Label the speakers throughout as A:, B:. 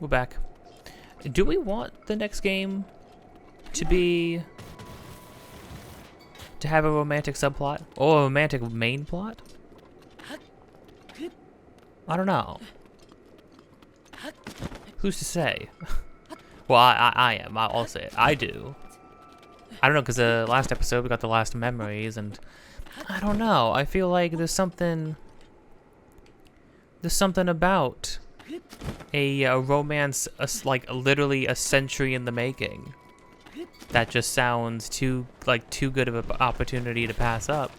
A: We're back. Do we want the next game to have a romantic subplot or a romantic main plot? I don't know. Who's to say? Well, I am. I'll say it. I do. I don't know, because the last episode we got the last memories, and I don't know. I feel like there's something about a romance, like literally a century in the making, that just sounds too good of an opportunity to pass up.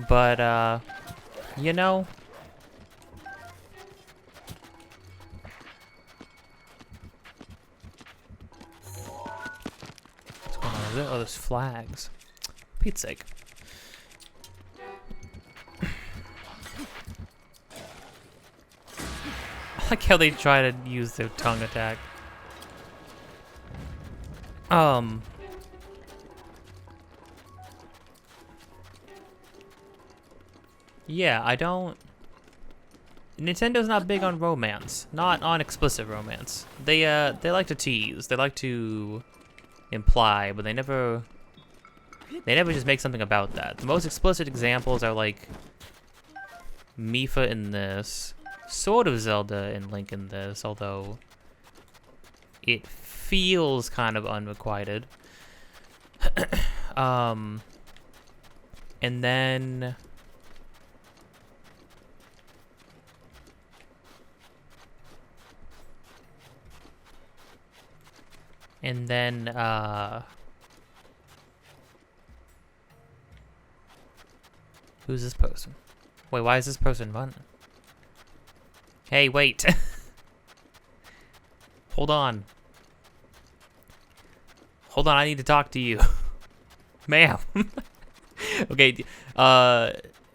A: But you know, what's going on? Is it? Oh, there's flags. Pete's sake. I like how they try to use their tongue attack. Yeah, I don't... Nintendo's not big on romance. Not on explicit romance. They like to tease. They like to imply, but they never just make something about that. The most explicit examples are like Mifa in this, sort of Zelda and Link in this, although it feels kind of unrequited. And then who's this person? Wait, why is this person running? Hey, wait. Hold on. Hold on, I need to talk to you. Ma'am. Okay,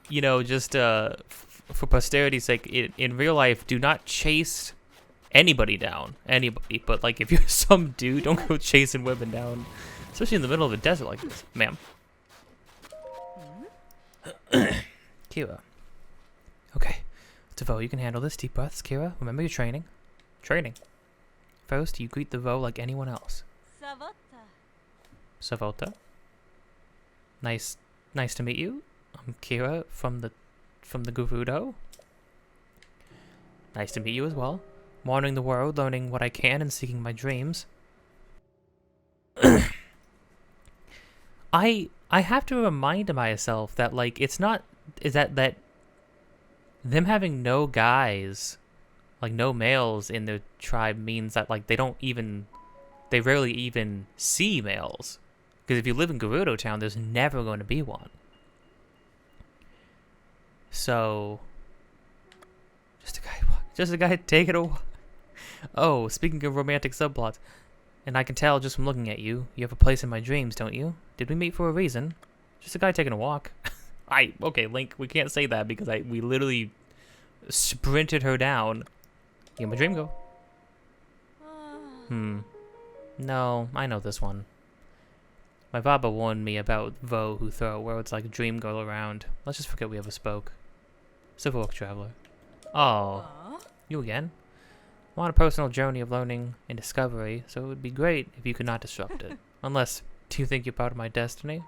A: you know, just for posterity's sake, in real life, do not chase anybody down. Anybody. But, like, if you're some dude, don't go chasing women down. Especially in the middle of a desert like this. Ma'am. Kira. Okay. Devo, you can handle this. Deep breaths, Kira. Remember your training. Training. First, you greet the Vo like anyone else. Savota. Nice to meet you. I'm Kira from the Gerudo. Nice to meet you as well. Wandering the world, learning what I can and seeking my dreams. I have to remind myself that, like, it's not that them having no guys, like no males in their tribe, means that, like, they rarely even see males. Because if you live in Gerudo Town, there's never going to be one. So, just a guy taking a walk. Oh, speaking of romantic subplots, and I can tell just from looking at you, you have a place in my dreams, don't you? Did we meet for a reason? Just a guy taking a walk. Okay, Link, we can't say that because we literally sprinted her down. You my dream go. No, I know this one. My Baba warned me about Vo who throw words like dream girl around. Let's just forget we ever spoke. Civil Traveler. Oh, you again? I'm on a personal journey of learning and discovery, so it would be great if you could not disrupt it. Unless, do you think you're part of my destiny?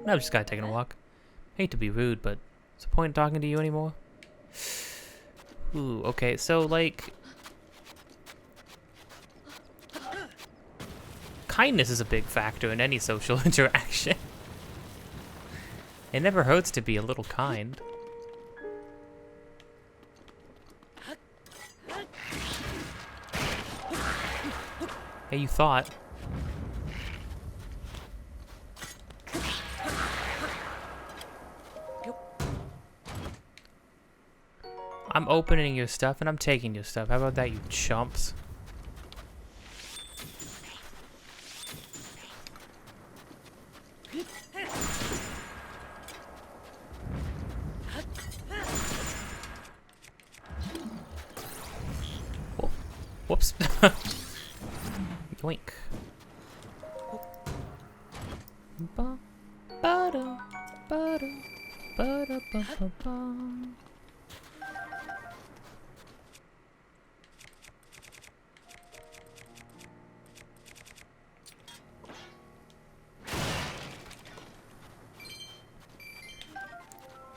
A: No, just a guy taking a walk. Hate to be rude, but what's the point in talking to you anymore? Ooh, okay, so, like, kindness is a big factor in any social interaction. It never hurts to be a little kind. Hey, you thought. I'm opening your stuff and I'm taking your stuff. How about that, you chumps? Whoops. Yoink. Ba, ba-da, ba-da, ba-da, ba-ba-ba.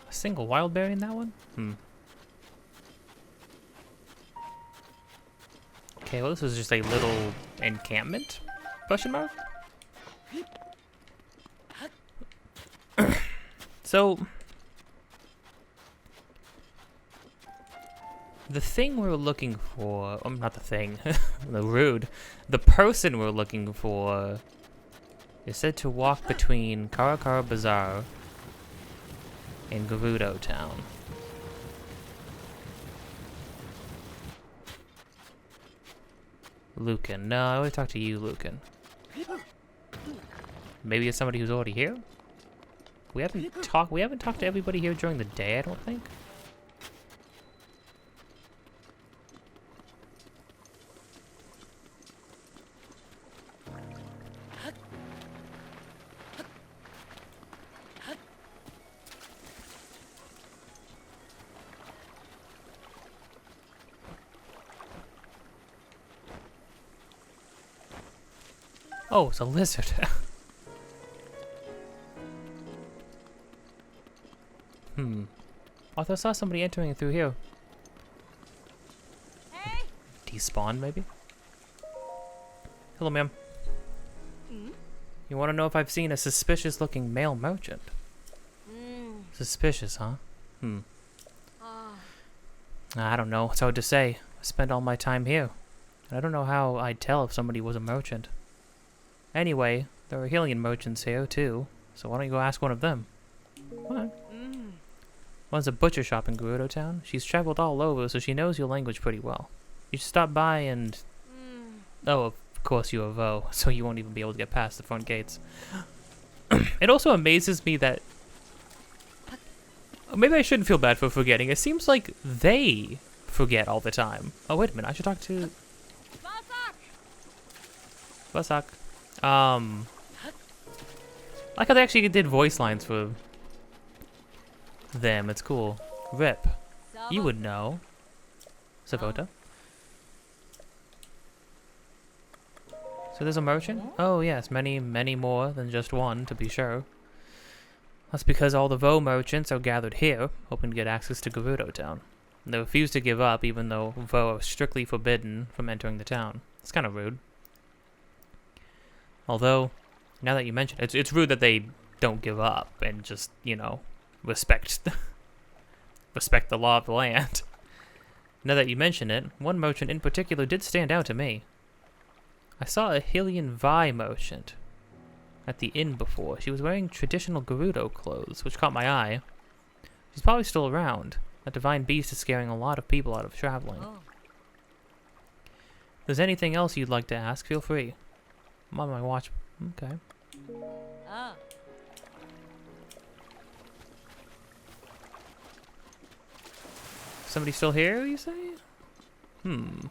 A: A single wild berry in that one? Okay, well, this is just a little encampment? Question mark? So, the thing we're looking for, not the thing, the person we're looking for is said to walk between Karakara Bazaar and Gerudo Town. Lucan. No, I always talk to you, Lucan. Maybe it's somebody who's already here? We haven't talked to everybody here during the day, I don't think. Oh, it's a lizard. I saw somebody entering through here. Hey. Despawn, maybe? Hello, ma'am. You want to know if I've seen a suspicious-looking male merchant? Suspicious, huh? I don't know. It's hard to say. I spend all my time here. And I don't know how I'd tell if somebody was a merchant. Anyway, there are Hylian merchants here, too. So why don't you go ask one of them? What? One's a butcher shop in Gerudo Town. She's traveled all over, so she knows your language pretty well. You should stop by and... Oh, of course you are Vo, so you won't even be able to get past the front gates. It also amazes me that... Maybe I shouldn't feel bad for forgetting. It seems like they forget all the time. Oh, wait a minute. I should talk to... Vasak. Like how they actually did voice lines for them. It's cool. Rip. You would know. Savota. So there's a merchant? Oh yes, many, many more than just one, to be sure. That's because all the Vo merchants are gathered here, hoping to get access to Gerudo Town. They refuse to give up, even though Vo are strictly forbidden from entering the town. It's kind of rude. Although, now that you mention it, it's rude that they don't give up and just, you know, respect the law of the land. Now that you mention it, one merchant in particular did stand out to me. I saw a Hylian Vi merchant at the inn before. She was wearing traditional Gerudo clothes, which caught my eye. She's probably still around. That divine beast is scaring a lot of people out of traveling. If there's anything else you'd like to ask, feel free. I'm on my watch. Okay. Somebody still here, you say? It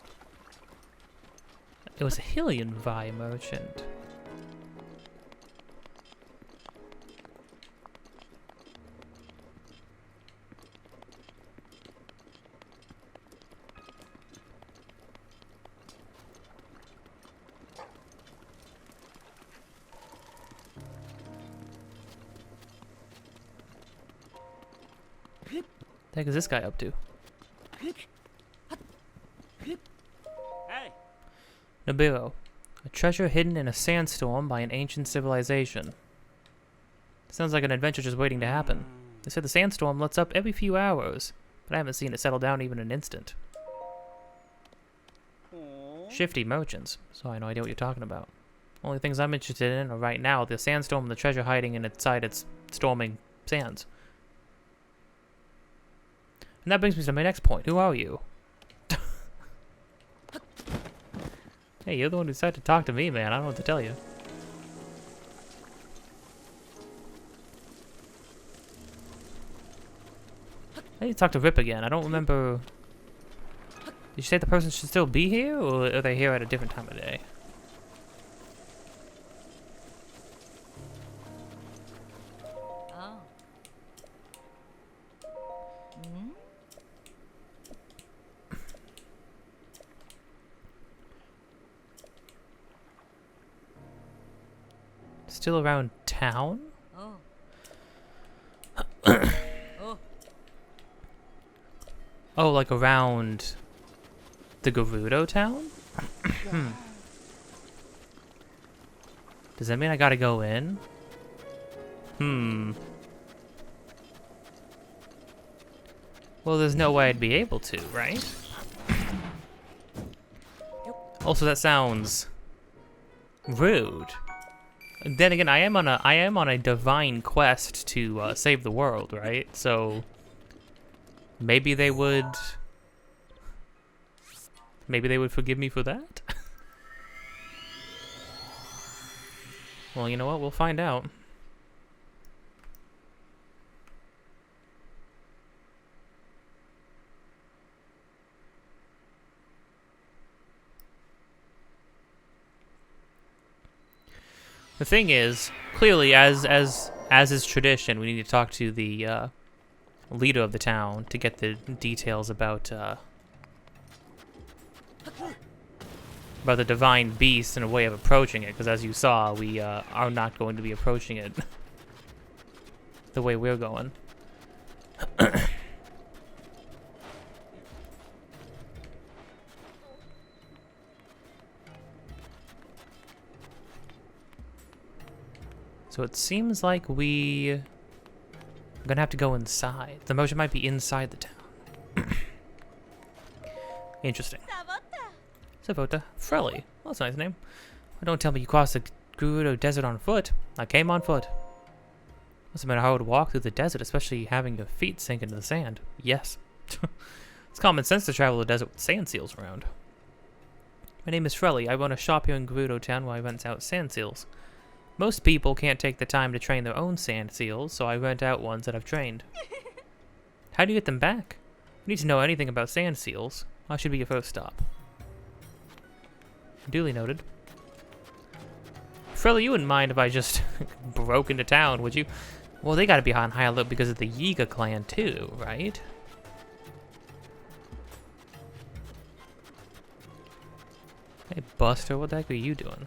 A: was a Hylian Vi merchant. The heck is this guy up to?
B: Hey.
A: Nibiru. A treasure hidden in a sandstorm by an ancient civilization. Sounds like an adventure just waiting to happen. They said the sandstorm lets up every few hours, but I haven't seen it settle down even an instant. Shifty merchants, so I have no idea what you're talking about. Only things I'm interested in are right now the sandstorm and the treasure hiding inside its storming sands. And that brings me to my next point. Who are you? Hey, you're the one who decided to talk to me, man. I don't know what to tell you. I need to talk to Rip again. I don't remember... Did you say the person should still be here, or are they here at a different time of day? Still around town? Oh, like around the Gerudo town? Does that mean I gotta go in? Well, there's no way I'd be able to, right? Also, that sounds rude. Then again, I am on a divine quest to save the world, right? So maybe they would forgive me for that. Well, you know what? We'll find out. The thing is, clearly, as is tradition, we need to talk to the leader of the town to get the details about the divine beast and a way of approaching it. Because as you saw, we are not going to be approaching it the way we're going. So it seems like we're gonna have to go inside. The motion might be inside the town. Interesting. Savota. Frelly. Well, that's a nice name. Well, don't tell me you crossed the Gerudo Desert on foot. I came on foot. Must have been a hard walk through the desert, especially having your feet sink into the sand. Yes. It's common sense to travel the desert with sand seals around. My name is Frelly. I run a shop here in Gerudo Town where I rent out sand seals. Most people can't take the time to train their own sand seals, so I rent out ones that I've trained. How do you get them back? If you need to know anything about sand seals, I should be your first stop. Duly noted. Frelly, you wouldn't mind if I just broke into town, would you? Well, they gotta be on high alert because of the Yiga clan too, right? Hey, Buster, what the heck are you doing?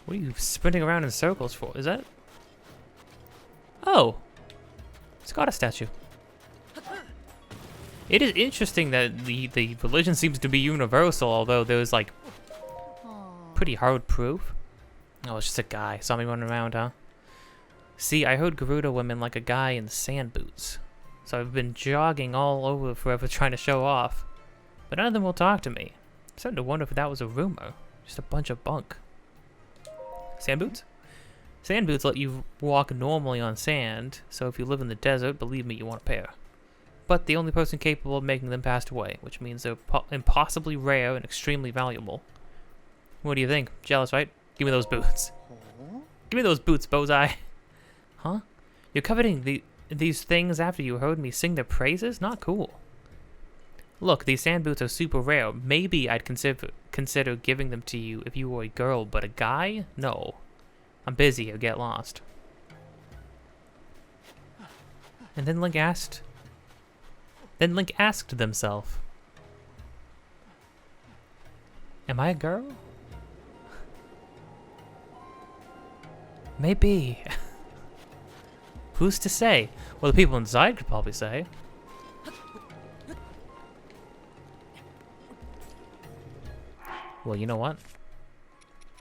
A: What are you sprinting around in circles for? Is that... Oh! It's got a statue. It is interesting that the religion seems to be universal, although there's, like, pretty hard proof. Oh, it's just a guy. Saw me running around, huh? See, I heard Gerudo women like a guy in sand boots. So I've been jogging all over forever trying to show off. But none of them will talk to me. I'm starting to wonder if that was a rumor. Just a bunch of bunk. Sand boots? Sand boots let you walk normally on sand, so if you live in the desert, believe me, you want a pair. But the only person capable of making them passed away, which means they're impossibly rare and extremely valuable. What do you think? Jealous, right? Give me those boots. Give me those boots, Bozai. Huh? You're coveting these things after you heard me sing their praises? Not cool. Look, these sand boots are super rare. Maybe I'd consider giving them to you if you were a girl, but a guy? No. I'm busy here, get lost. And then Link asked themselves, am I a girl? Maybe. Who's to say? Well, the people inside could probably say. Well, you know what?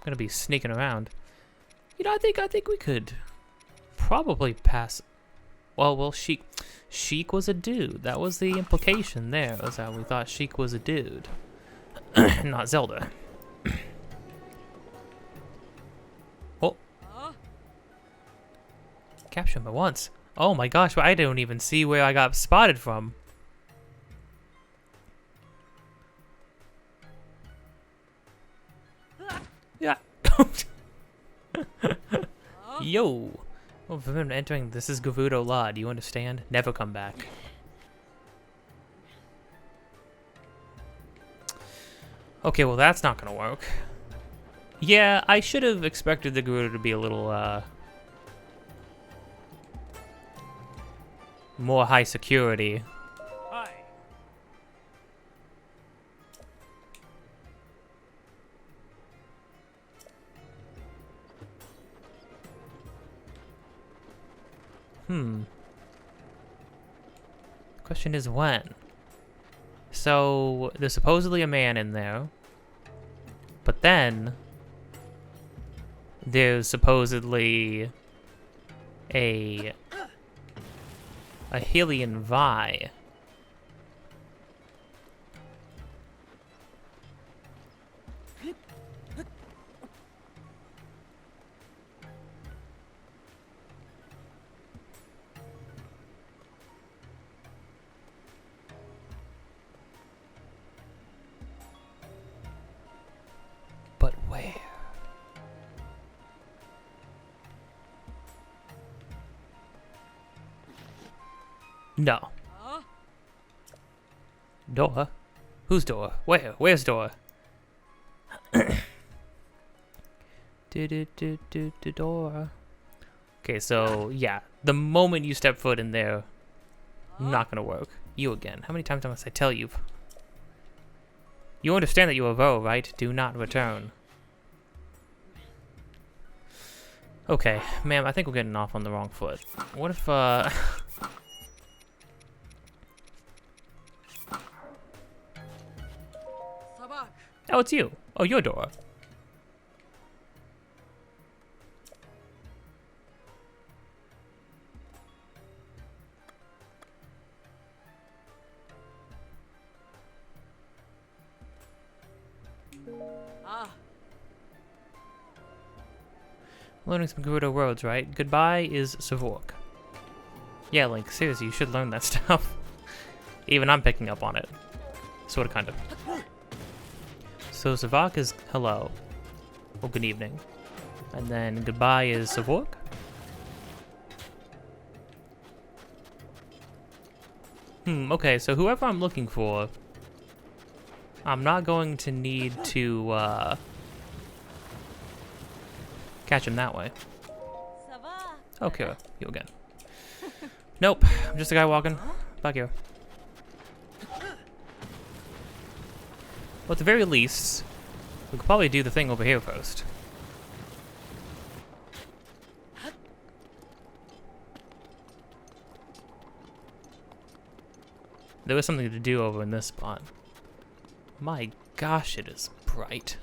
A: gonna be sneaking around. You know, I think we could probably pass. Well, Sheik was a dude. That was the implication there. Was that we thought Sheik was a dude, not Zelda. Oh, capture him at once. Oh my gosh, I don't even see where I got spotted from. Yeah. Yo. Oh, for him entering, this is Gerudo Law. Do you understand? Never come back. Okay, well that's not gonna work. Yeah, I should have expected the Gerudo to be a little, more high security. Question is when. So there's supposedly a man in there, but then there's supposedly a Hylian Vi. But where? No. Door? Whose door? Where? Where's door? Door. Okay, so yeah, the moment you step foot in there, not gonna work. You again. How many times must I tell you? You understand that you are Vo, right? Do not return. Okay, ma'am, I think we're getting off on the wrong foot. What if, Oh, it's you. Oh, your door. Learning some Gerudo words, right? Goodbye is Savok. Yeah, Link, seriously, you should learn that stuff. Even I'm picking up on it. Sorta, kind of. So Savok is hello. Or good evening. And then goodbye is Savok? Okay, so whoever I'm looking for, I'm not going to need to, catch him that way. Okay, you again. Nope, I'm just a guy walking. Back here. Well, at the very least, we could probably do the thing over here first. There was something to do over in this spot. My gosh, it is bright.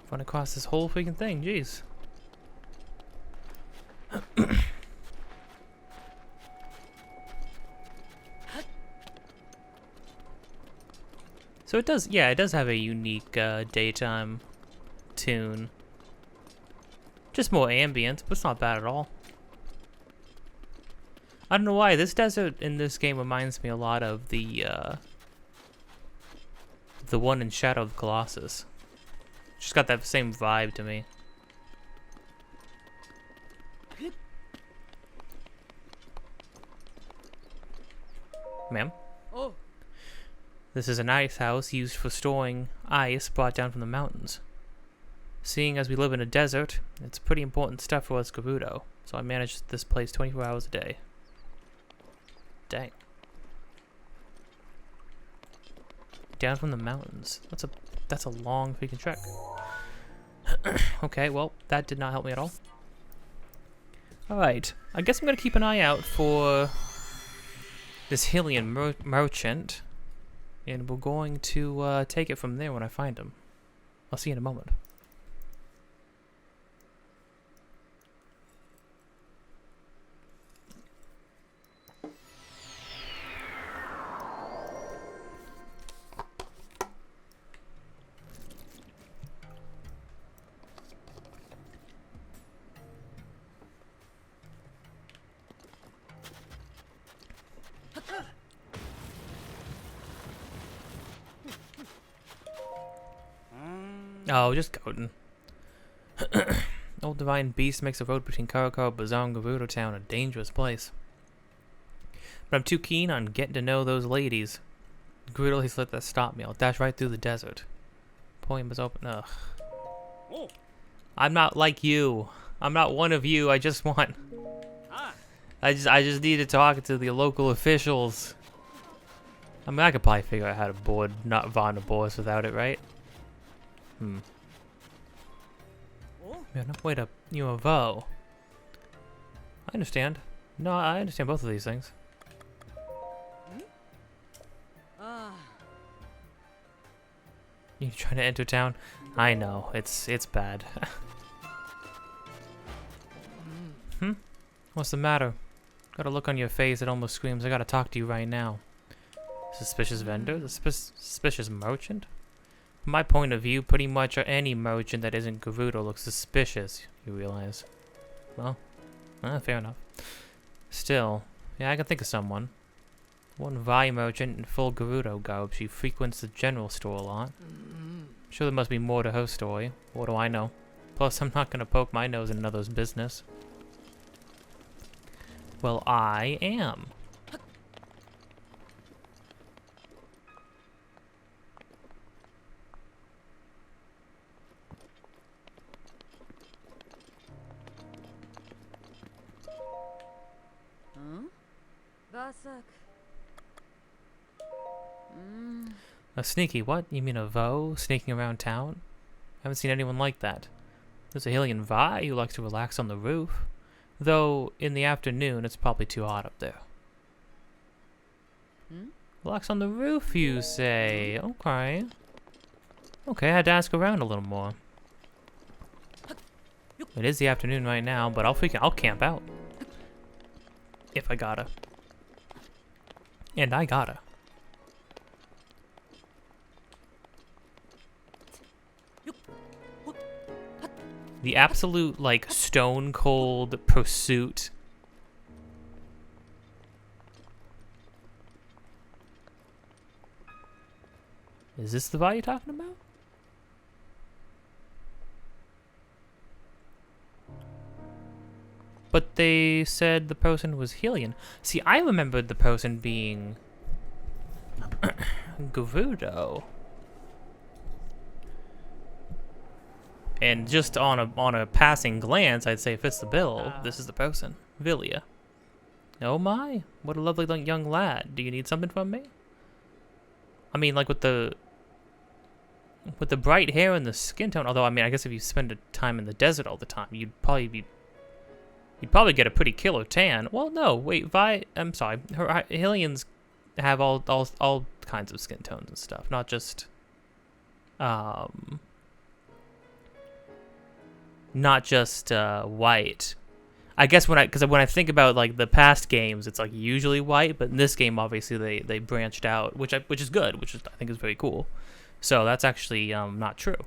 A: Run across this whole freaking thing, jeez. So it does, yeah, it does have a unique daytime tune. Just more ambient, but it's not bad at all. I don't know why, this desert in this game reminds me a lot of the one in Shadow of the Colossus. Just got that same vibe to me. Ma'am?
B: Oh.
A: This is an ice house used for storing ice brought down from the mountains. Seeing as we live in a desert, it's pretty important stuff for us Gerudo, so I manage this place 24 hours a day. Dang. down from the mountains. That's a long freaking trek. Okay, well, that did not help me at all. Alright, I guess I'm gonna keep an eye out for this Hylian merchant, and we're going to take it from there when I find him. I'll see you in a moment. Oh, just goatin'. Old divine beast makes the road between Karakar, Bazaar, and Gerudo Town a dangerous place. But I'm too keen on getting to know those ladies. Gerudo, he's let that stop me. I'll dash right through the desert. Poem is open. Ugh. I'm not like you. I'm not one of you. I just want. I just need to talk to the local officials. I mean, I could probably figure out how to board not Von Boris without it, right? Yeah, no, wait up. You a Vo. I understand. No, I understand both of these things. You trying to enter town? I know. It's bad. What's the matter? Got a look on your face that almost screams, I gotta talk to you right now. Suspicious vendor? The suspicious merchant? From my point of view, pretty much any merchant that isn't Gerudo looks suspicious, you realize. Well, fair enough. Still, yeah, I can think of someone. One Vi merchant in full Gerudo garb. She frequents the general store a lot. I'm sure there must be more to her story. What do I know? Plus, I'm not gonna poke my nose in another's business. Well, I am. A sneaky what? You mean a Vo sneaking around town? I haven't seen anyone like that. There's a Hylian Vi who likes to relax on the roof. Though, in the afternoon, it's probably too hot up there. Relax on the roof, you say? Okay. Okay, I had to ask around a little more. It is the afternoon right now, but I'll camp out. If I gotta. And I gotta. The absolute, like, stone cold pursuit. Is this the Vi you're talking about? But they said the person was Hylian. See, I remembered the person being Gerudo. And just on a passing glance, I'd say fits the bill. This is the person, Villia. Oh my, what a lovely young lad. Do you need something from me? I mean, like with the bright hair and the skin tone. Although, I mean, I guess if you spend time in the desert all the time, you'd probably get a pretty killer tan. Well, no, wait, Vi. I'm sorry, Hylians have all kinds of skin tones and stuff, not just white. I guess when I think about like the past games, it's like usually white, but in this game, obviously they branched out, which is good, which I think is very cool. So that's actually not true.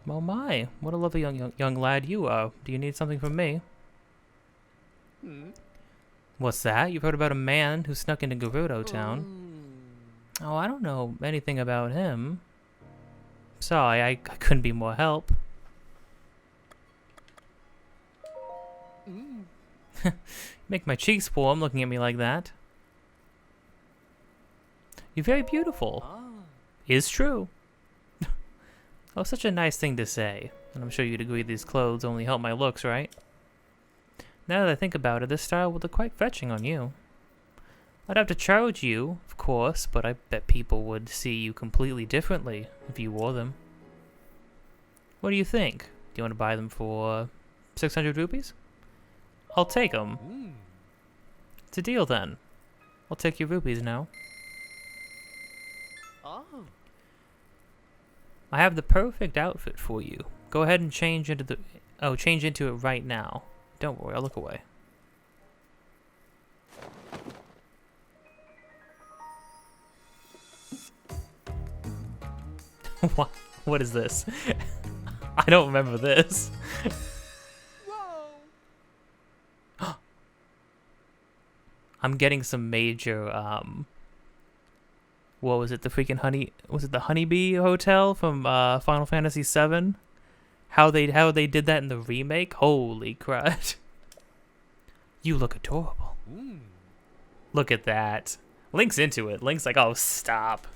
A: Oh my, what a lovely young lad you are. Do you need something from me? What's that? You've heard about a man who snuck into Gerudo Town. Oh, I don't know anything about him. Sorry, I couldn't be more help. Make my cheeks warm looking at me like that. You're very beautiful. Is true. Oh, such a nice thing to say. And I'm sure you'd agree these clothes only help my looks, right? Now that I think about it, this style would look quite fetching on you. I'd have to charge you, of course, but I bet people would see you completely differently if you wore them. What do you think? Do you want to buy them for 600 rupees? I'll take them. It's a deal then. I'll take your rupees now.
B: Oh.
A: I have the perfect outfit for you. Go ahead and change into it right now. Don't worry, I'll look away. What is this? I don't remember this.
B: Whoa.
A: I'm getting some major, what was it, the Honeybee Hotel from Final Fantasy VII? How they did that in the remake? Holy crud. You look adorable. Look at that. Link's into it. Link's like, oh, stop.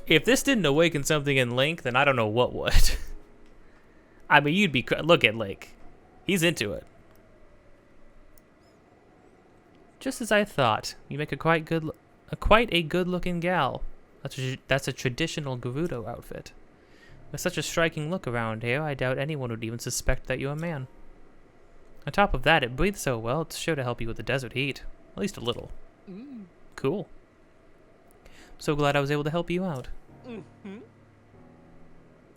A: If this didn't awaken something in Link, then I don't know what would. I mean, look at Link. He's into it. Just as I thought. You make a quite a good-looking gal. That's a traditional Gerudo outfit. With such a striking look around here, I doubt anyone would even suspect that you're a man. On top of that, it breathes so well, it's sure to help you with the desert heat. At least a little. Cool. So glad I was able to help you out.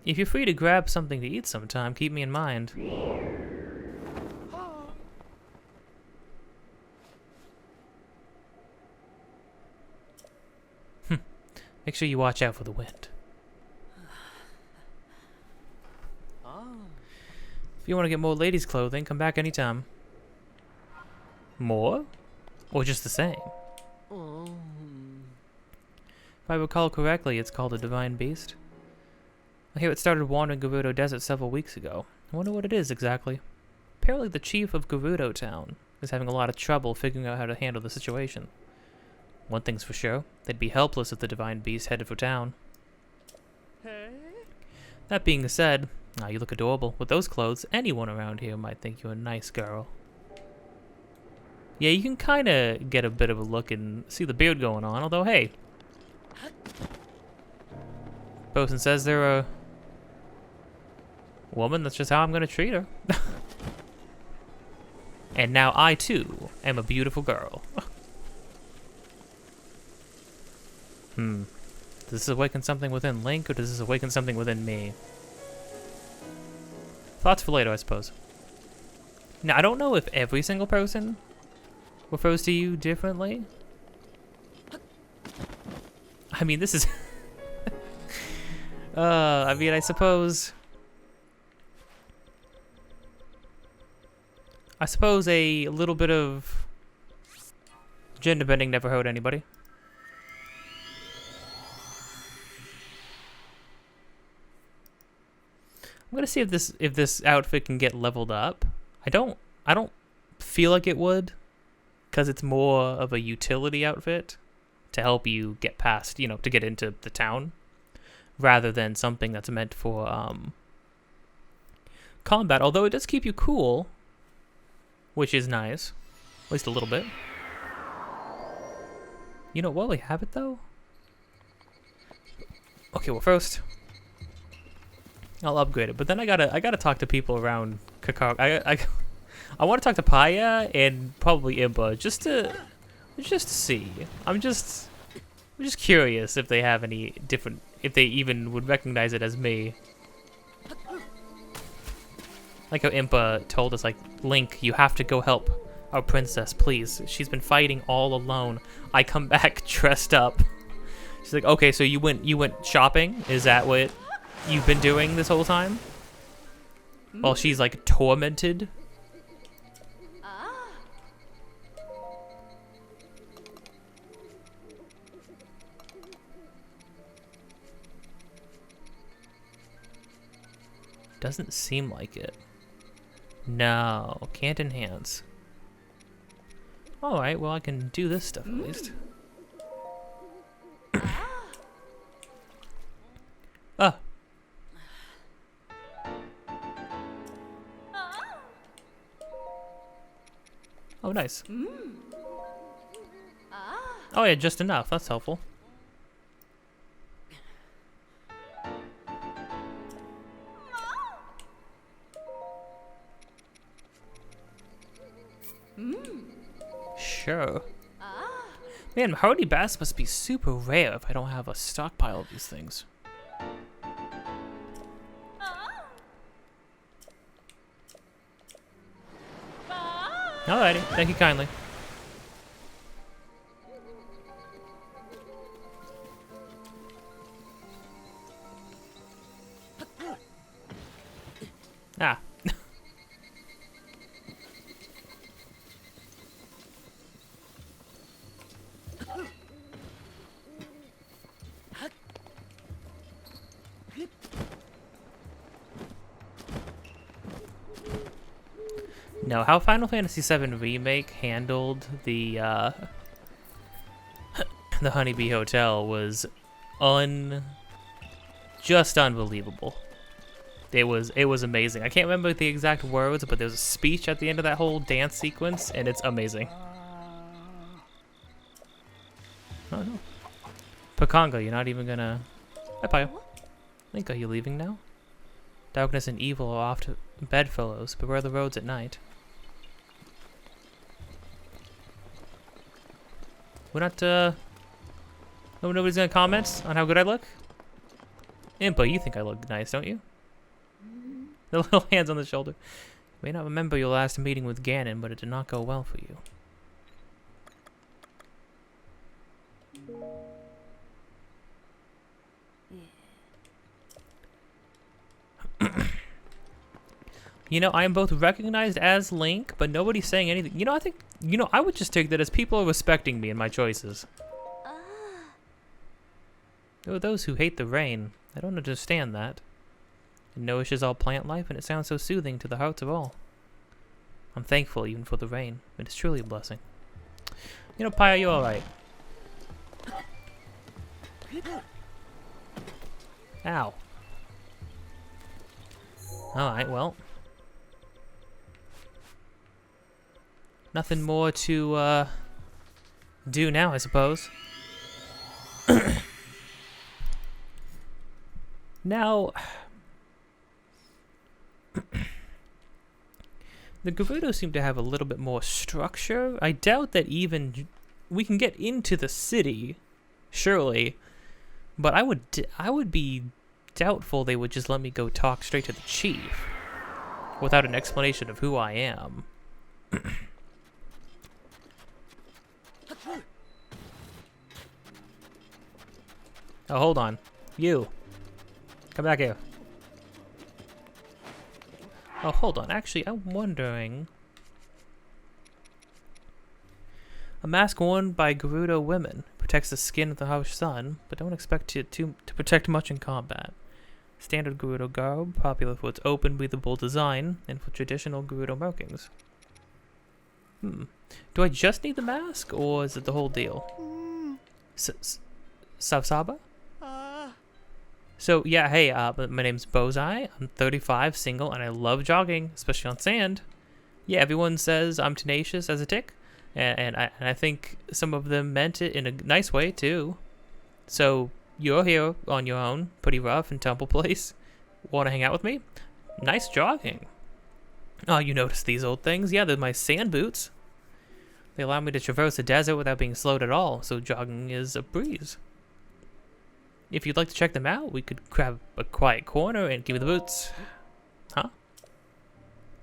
A: If you're free to grab something to eat sometime, keep me in mind. Make sure you watch out for the wind. If you want to get more ladies' clothing, come back anytime. More? Or just the same? If I recall correctly, it's called a divine beast. I hear it started wandering Gerudo Desert several weeks ago. I wonder what it is exactly. Apparently the chief of Gerudo Town is having a lot of trouble figuring out how to handle the situation. One thing's for sure, they'd be helpless if the divine beast headed for town.
B: Hey.
A: That being said, you look adorable. With those clothes, anyone around here might think you're a nice girl. Yeah, you can kind of get a bit of a look and see the beard going on, although hey. Bosun says they're a woman, that's just how I'm gonna treat her. And now I too am a beautiful girl. Does this awaken something within Link, or does this awaken something within me? Thoughts for later, I suppose. Now, I don't know if every single person refers to you differently. I mean, this is... I mean, I suppose a little bit of gender bending never hurt anybody. I'm gonna see if this outfit can get leveled up. I don't feel like it would, because it's more of a utility outfit to help you get past, to get into the town, rather than something that's meant for combat. Although it does keep you cool, which is nice, at least a little bit. You know, while we have it though. Okay, well first, I'll upgrade it, but then I gotta talk to people around Kakar. I want to talk to Paya and probably Impa just to see. I'm just curious if they have any different, if they even would recognize it as me. Like how Impa told us, like, Link, you have to go help our princess, please. She's been fighting all alone. I come back dressed up. She's like, okay, so you went shopping? Is that what you've been doing this whole time? While she's like tormented? Doesn't seem like it. No, can't enhance. Alright, well I can do this stuff at least. Ah. Oh, nice. Oh yeah, just enough. That's helpful. Sure. Man, hardy bass must be super rare if I don't have a stockpile of these things. Alrighty, thank you kindly. Ah. No, how Final Fantasy VII Remake handled the the Honeybee Hotel was just unbelievable. It was amazing. I can't remember the exact words, but there's a speech at the end of that whole dance sequence, and it's amazing. Oh no. Pakanga, you're not even gonna... Hi, Pio. Link, are you leaving now? Darkness and evil are off to bedfellows. Beware the roads at night. We're not, nobody's gonna comment on how good I look? Impa, you think I look nice, don't you? The little hands on the shoulder. You may not remember your last meeting with Ganon, but it did not go well for you. You know, I am both recognized as Link, but nobody's saying anything. You know, I think, you know, I would just take that as people are respecting me and my choices. There are those who hate the rain. I don't understand that. It nourishes all plant life, and it sounds so soothing to the hearts of all. I'm thankful even for the rain. It is truly a blessing. You know, Pia, you're alright. Ow. Alright, well. Nothing more to do now, I suppose. Now, the Gerudo seem to have a little bit more structure. I doubt that even we can get into the city, surely, but I would be doubtful they would just let me go talk straight to the chief without an explanation of who I am. Oh, hold on. You. Come back here. Oh, hold on. Actually, I'm wondering... A mask worn by Gerudo women protects the skin of the harsh sun, but don't expect it to protect much in combat. Standard Gerudo garb, popular for its open, breathable design, and for traditional Gerudo markings. Do I just need the mask, or is it the whole deal? Savsaba? So, yeah, hey, my name's Bozai. I'm 35, single, and I love jogging, especially on sand. Yeah, everyone says I'm tenacious as a tick, and I think some of them meant it in a nice way, too. So, you're here on your own, pretty rough and tumble place. Want to hang out with me? Nice jogging. Oh, you notice these old things? Yeah, they're my sand boots. They allow me to traverse the desert without being slowed at all, so jogging is a breeze. If you'd like to check them out, we could grab a quiet corner and give me the boots. Huh?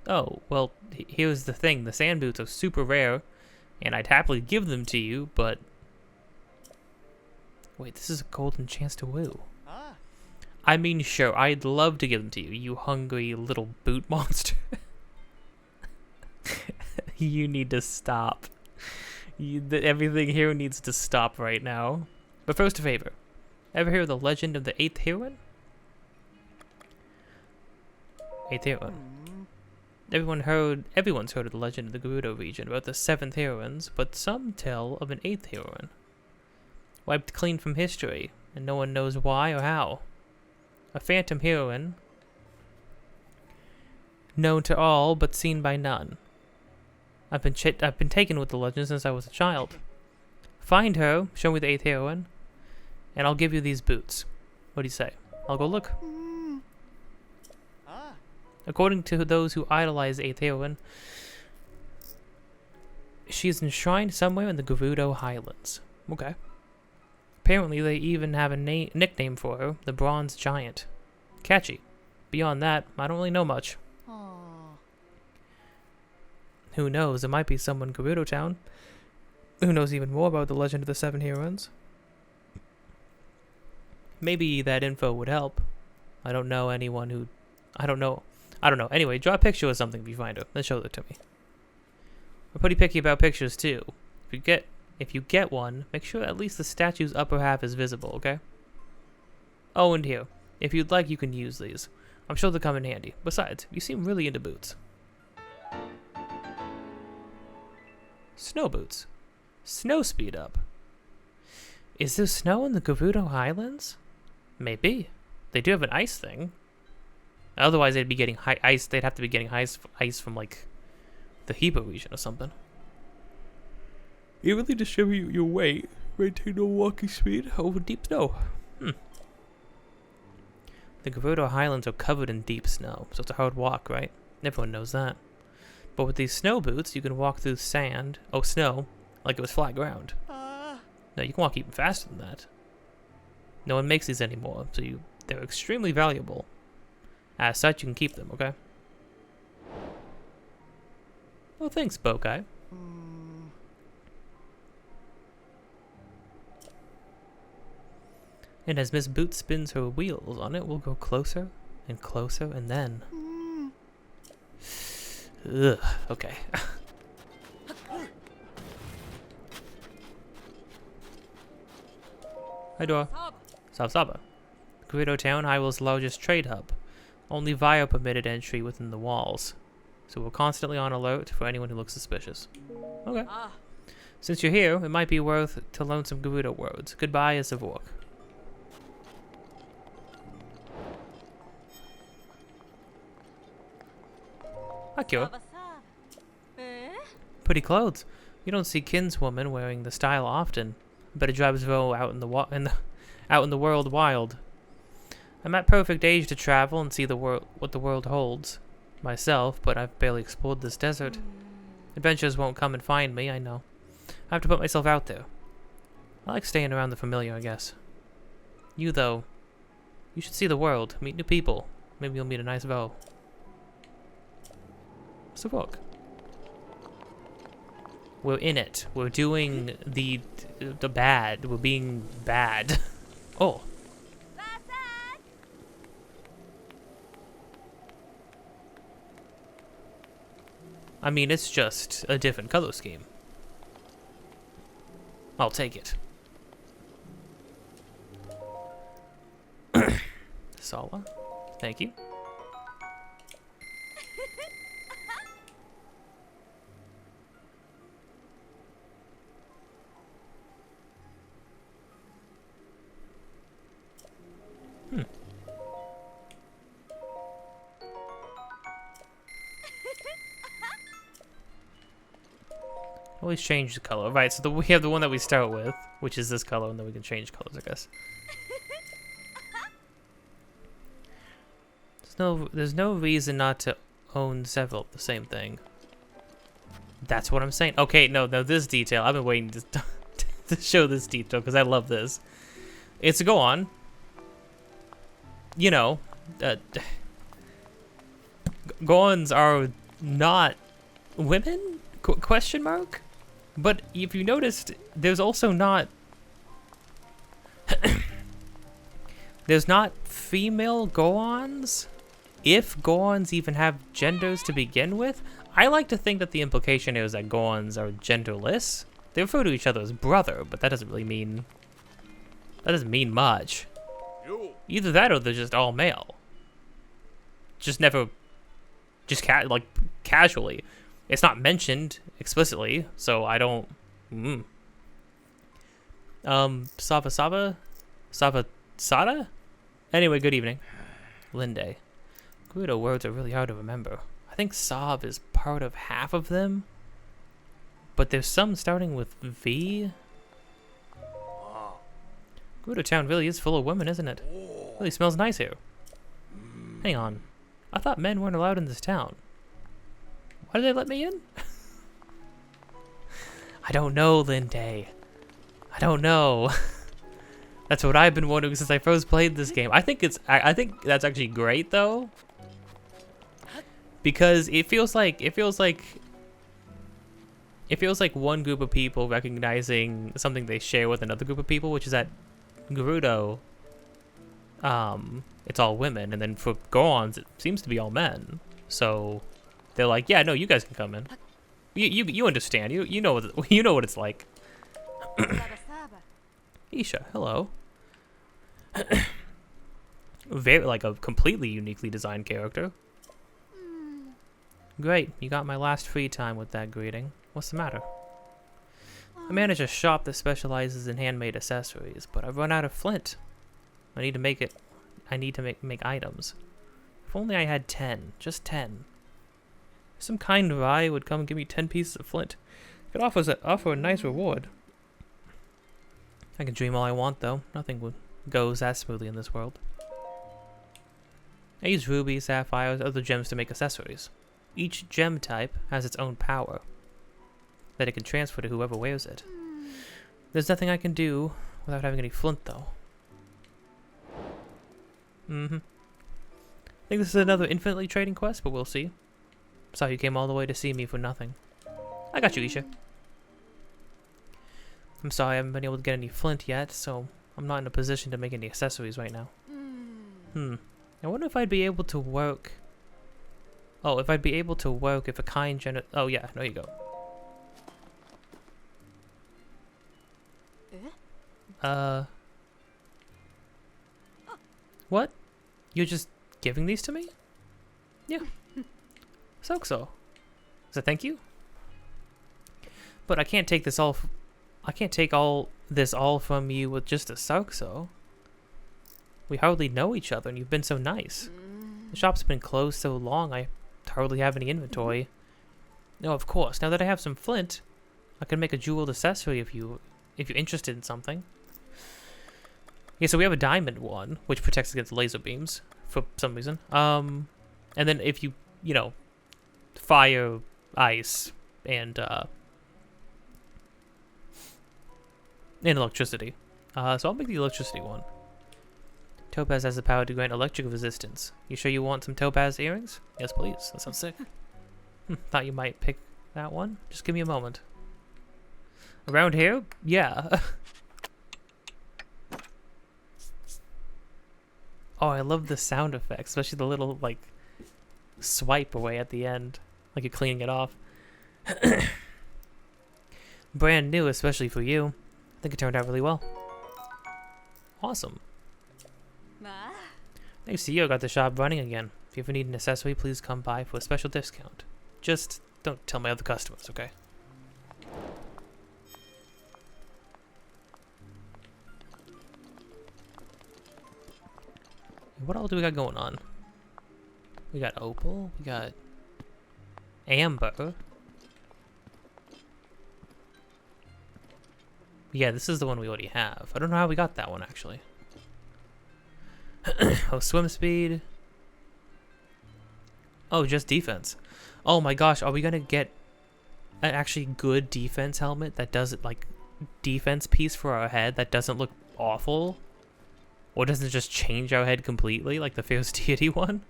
A: Oh, well, here's the thing. The sand boots are super rare, and I'd happily give them to you, but... Wait, this is a golden chance to woo. I mean, sure, I'd love to give them to you, you hungry little boot monster. You need to stop. Everything here needs to stop right now. But first a favor. Ever hear of the legend of the 8th heroine? 8th heroine. Everyone's heard of the legend of the Gerudo region about the 7th heroines, but some tell of an 8th heroine. Wiped clean from history, and no one knows why or how. A phantom heroine, known to all but seen by none. I've been taken with the legend since I was a child. Find her, show me the 8th heroine, and I'll give you these boots. What do you say? I'll go look.
B: Ah.
A: According to those who idolize the 8th heroine, she is enshrined somewhere in the Gerudo Highlands. Okay. Apparently, they even have a nickname for her, the Bronze Giant. Catchy. Beyond that, I don't really know much.
B: Aw.
A: Who knows? It might be someone in Gerudo Town who knows even more about the legend of the 7 heroines. Maybe that info would help. I don't know anyone who... I don't know. Anyway, draw a picture of something if you find her. Then show it to me. I'm pretty picky about pictures, too. If you get one, make sure at least the statue's upper half is visible, okay? Oh, and here. If you'd like, you can use these. I'm sure they'll come in handy. Besides, you seem really into boots. Snow boots. Snow speed up. Is there snow in the Gerudo Highlands? Maybe. They do have an ice thing. Otherwise, they'd be getting ice. They'd have to be getting ice from like the Hebrew region or something. Evenly distribute your weight, maintain no walking speed over deep snow. The Gerudo Highlands are covered in deep snow, so it's a hard walk, right? Everyone knows that. But with these snow boots, you can walk through snow, like it was flat ground. No, you can walk even faster than that. No one makes these anymore, so they're extremely valuable. As such, you can keep them, okay? Well, thanks, bow guy. And as Miss Boots spins her wheels on it, we'll go closer and closer, and then... Ugh, okay. Hi, Dora. Saba. Gerudo Town, Hyrule's largest trade hub. Only via permitted entry within the walls. So we're constantly on alert for anyone who looks suspicious. Okay. Since you're here, it might be worth to learn some Gerudo words. Goodbye is Zavork. Hi, Kira. Pretty clothes. You don't see kinswoman wearing the style often. Better drive Vo out in the world wild. I'm at perfect age to travel and see what the world holds. Myself, but I've barely explored this desert. Adventures won't come and find me, I know. I have to put myself out there. I like staying around the familiar, I guess. You, though, you should see the world, meet new people. Maybe you'll meet a nice Vo. So look. We're in it. We're doing the bad. We're being bad. Oh. I mean, it's just a different color scheme. I'll take it. Sala. Thank you. Always change the color. Right, so we have the one that we start with, which is this color, and then we can change colors, I guess. There's no reason not to own several of the same thing. That's what I'm saying. Okay, no, this detail. I've been waiting to show this detail because I love this. It's a go on. You know, Goans are not women? Question mark? But if you noticed, there's also not... there's not female Goans? If Goans even have genders to begin with? I like to think that the implication is that Goans are genderless. They refer to each other as brother, but that doesn't really mean... that doesn't mean much. Either that or they're just all male. Just never... just casually. It's not mentioned explicitly, so I don't... Sada? Anyway, good evening. Linde. Gerudo words are really hard to remember. I think Sav is part of half of them. But there's some starting with V. Gerudo Town really is full of women, isn't it? Really smells nice here. Hang on. I thought men weren't allowed in this town. Why did they let me in? I don't know, Linde. I don't know. That's what I've been wondering since I first played this game. I think that's actually great though. Because it feels like one group of people recognizing something they share with another group of people, which is that Gerudo, it's all women, and then for Gorons, it seems to be all men. So they're like, yeah, no, you guys can come in. You understand. You know what it's like. Isha, hello. Very like a completely uniquely designed character. Great, you got my last free time with that greeting. What's the matter? I manage a shop that specializes in handmade accessories, but I've run out of flint. I need to make items. If only I had 10, just 10. Some kind Rai would come and give me 10 pieces of flint. Could offer a nice reward. I can dream all I want though. Nothing goes that smoothly in this world. I use rubies, sapphires, other gems to make accessories. Each gem type has its own power that it can transfer to whoever wears it. There's nothing I can do without having any flint, though. I think this is another infinitely trading quest, but we'll see. Sorry you came all the way to see me for nothing. I got you, Isha. I'm sorry I haven't been able to get any flint yet, so I'm not in a position to make any accessories right now. I wonder if I'd be able to work... Oh, if I'd be able to work if a kind Oh yeah, there you go. What? You're just giving these to me? Yeah. So. Is that thank you? But I can't take this all... I can't take this all from you with just a so. We hardly know each other and you've been so nice. The shop's been closed so long I hardly have any inventory. No, of course. Now that I have some flint, I can make a jeweled accessory if you're interested in something. Yeah, so we have a diamond one, which protects against laser beams for some reason. And then if you know, fire, ice, and electricity. So I'll make the electricity one. Topaz has the power to grant electric resistance. You sure you want some topaz earrings? Yes, please. That sounds sick. Thought you might pick that one. Just give me a moment. Around here? Yeah. Oh, I love the sound effects, especially the little, like, swipe away at the end. Like you're cleaning it off. Brand new, especially for you. I think it turned out really well. Awesome. Thanks to you, I got the shop running again. If you ever need an accessory, please come by for a special discount. Just don't tell my other customers, okay? What all do we got going on? We got opal, we got amber. Yeah, this is the one we already have. I don't know how we got that one, actually. Oh, swim speed. Oh, just defense. Oh my gosh, are we gonna get an actually good defense helmet that does it, like, defense piece for our head that doesn't look awful? Or doesn't just change our head completely, like the Fierce Deity one?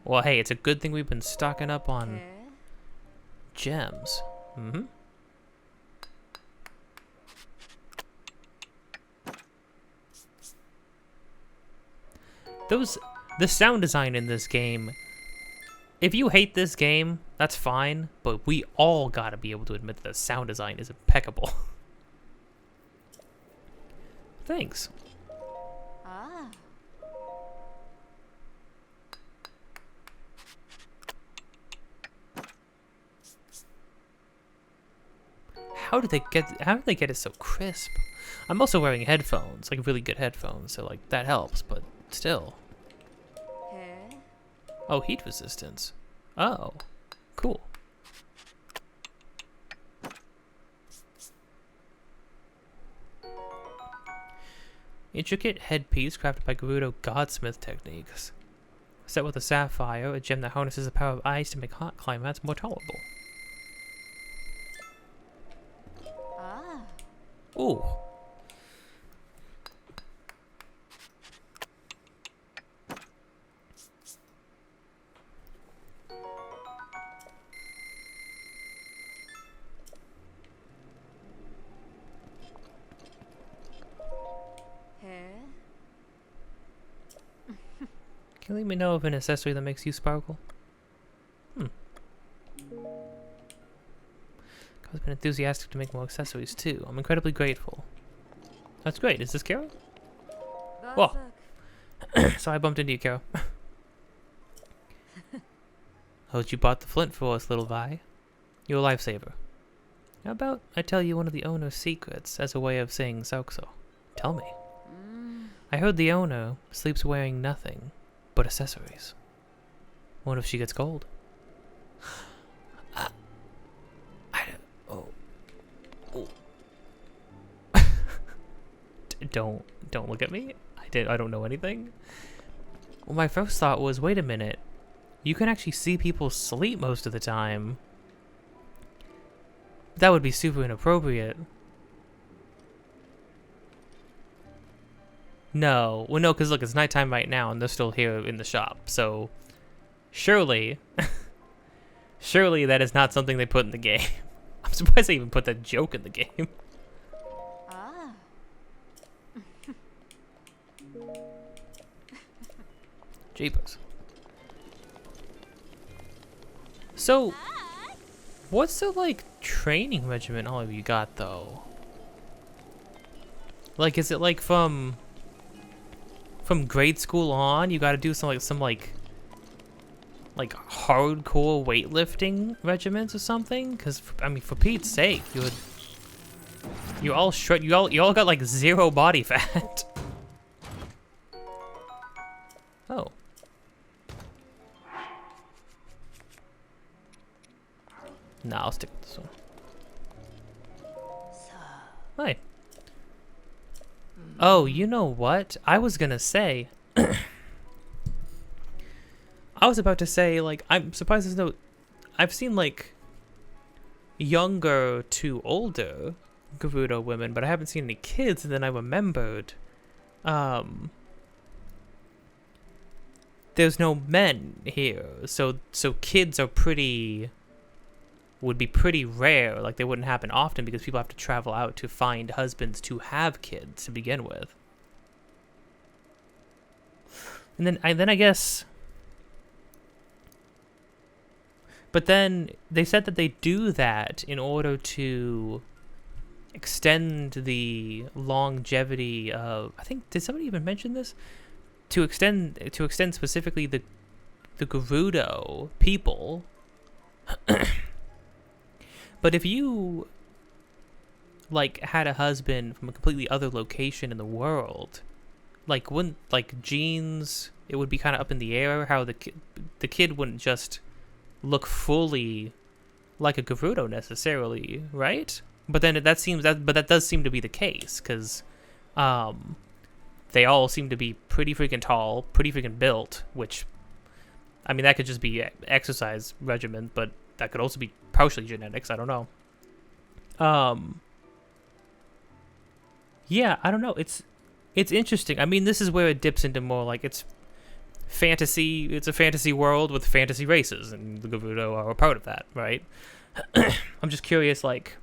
A: Well, hey, it's a good thing we've been stocking up on gems. The sound design in this game, if you hate this game, that's fine, but we all gotta be able to admit that the sound design is impeccable. Thanks. How did they get it so crisp? I'm also wearing headphones, like really good headphones, so like that helps, but still. Oh, heat resistance. Oh, cool. Intricate headpiece crafted by Gerudo Godsmith techniques. Set with a sapphire, a gem that harnesses the power of ice to make hot climates more tolerable.
B: Ah.
A: Ooh.
B: Hey.
A: Can you let me know of an accessory that makes you sparkle? I've been enthusiastic to make more accessories too. I'm incredibly grateful. That's great. Is this Carol? Whoa. So I bumped into you, Carol. Oh, you bought the flint for us, little Vi. You're a lifesaver. How about I tell you one of the owner's secrets as a way of saying Sakuso? Tell me. I heard the owner sleeps wearing nothing but accessories. What if she gets cold? Don't look at me. I don't know anything. Well, my first thought was, wait a minute. You can actually see people sleep most of the time. That would be super inappropriate. No. Well, no, because look, it's nighttime right now, and they're still here in the shop. So, surely, surely that is not something they put in the game. I'm surprised they even put that joke in the game.
B: Ah.
A: Jeepers. So, what's the, like, training regimen all of you got, though? Like, is it, like, from grade school on, you gotta do some hardcore weightlifting regimens or something? Because, I mean, for Pete's sake, you all got, like, 0 body fat. Oh. Nah, I'll stick with this one. Hi. Oh, you know what? I was gonna say... I was about to say, like, I'm surprised there's no... I've seen, like, younger to older Gerudo women, but I haven't seen any kids, and then I remembered... there's no men here, so kids are would be pretty rare. Like, they wouldn't happen often because people have to travel out to find husbands to have kids to begin with. And then I guess, but then they said that they do that in order to extend the longevity of, I think, did somebody even mention this? To extend specifically the Gerudo people. But if you, like, had a husband from a completely other location in the world, like, wouldn't, like, genes, it would be kind of up in the air how the kid wouldn't just look fully like a Gerudo necessarily, right? But then that does seem to be the case, because they all seem to be pretty freaking tall, pretty freaking built, which, I mean, that could just be exercise regimen, but that could also be partially genetics, I don't know. Yeah, I don't know. It's interesting. I mean, this is where it dips into more like it's fantasy. It's a fantasy world with fantasy races, and the Gerudo are a part of that, right? I'm just curious, like,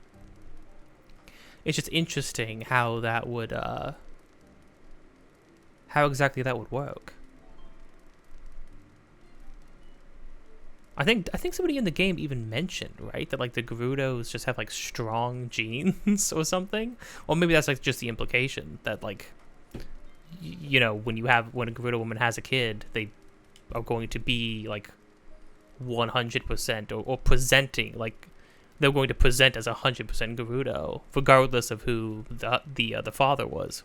A: it's just interesting how that would, how exactly that would work. I think somebody in the game even mentioned, right, that, like, the Gerudos just have, like, strong genes or something. Or maybe that's, like, just the implication that, like, you know, when a Gerudo woman has a kid, they are going to be, like, 100% or presenting, like, they're going to present as 100% Gerudo, regardless of who the father was.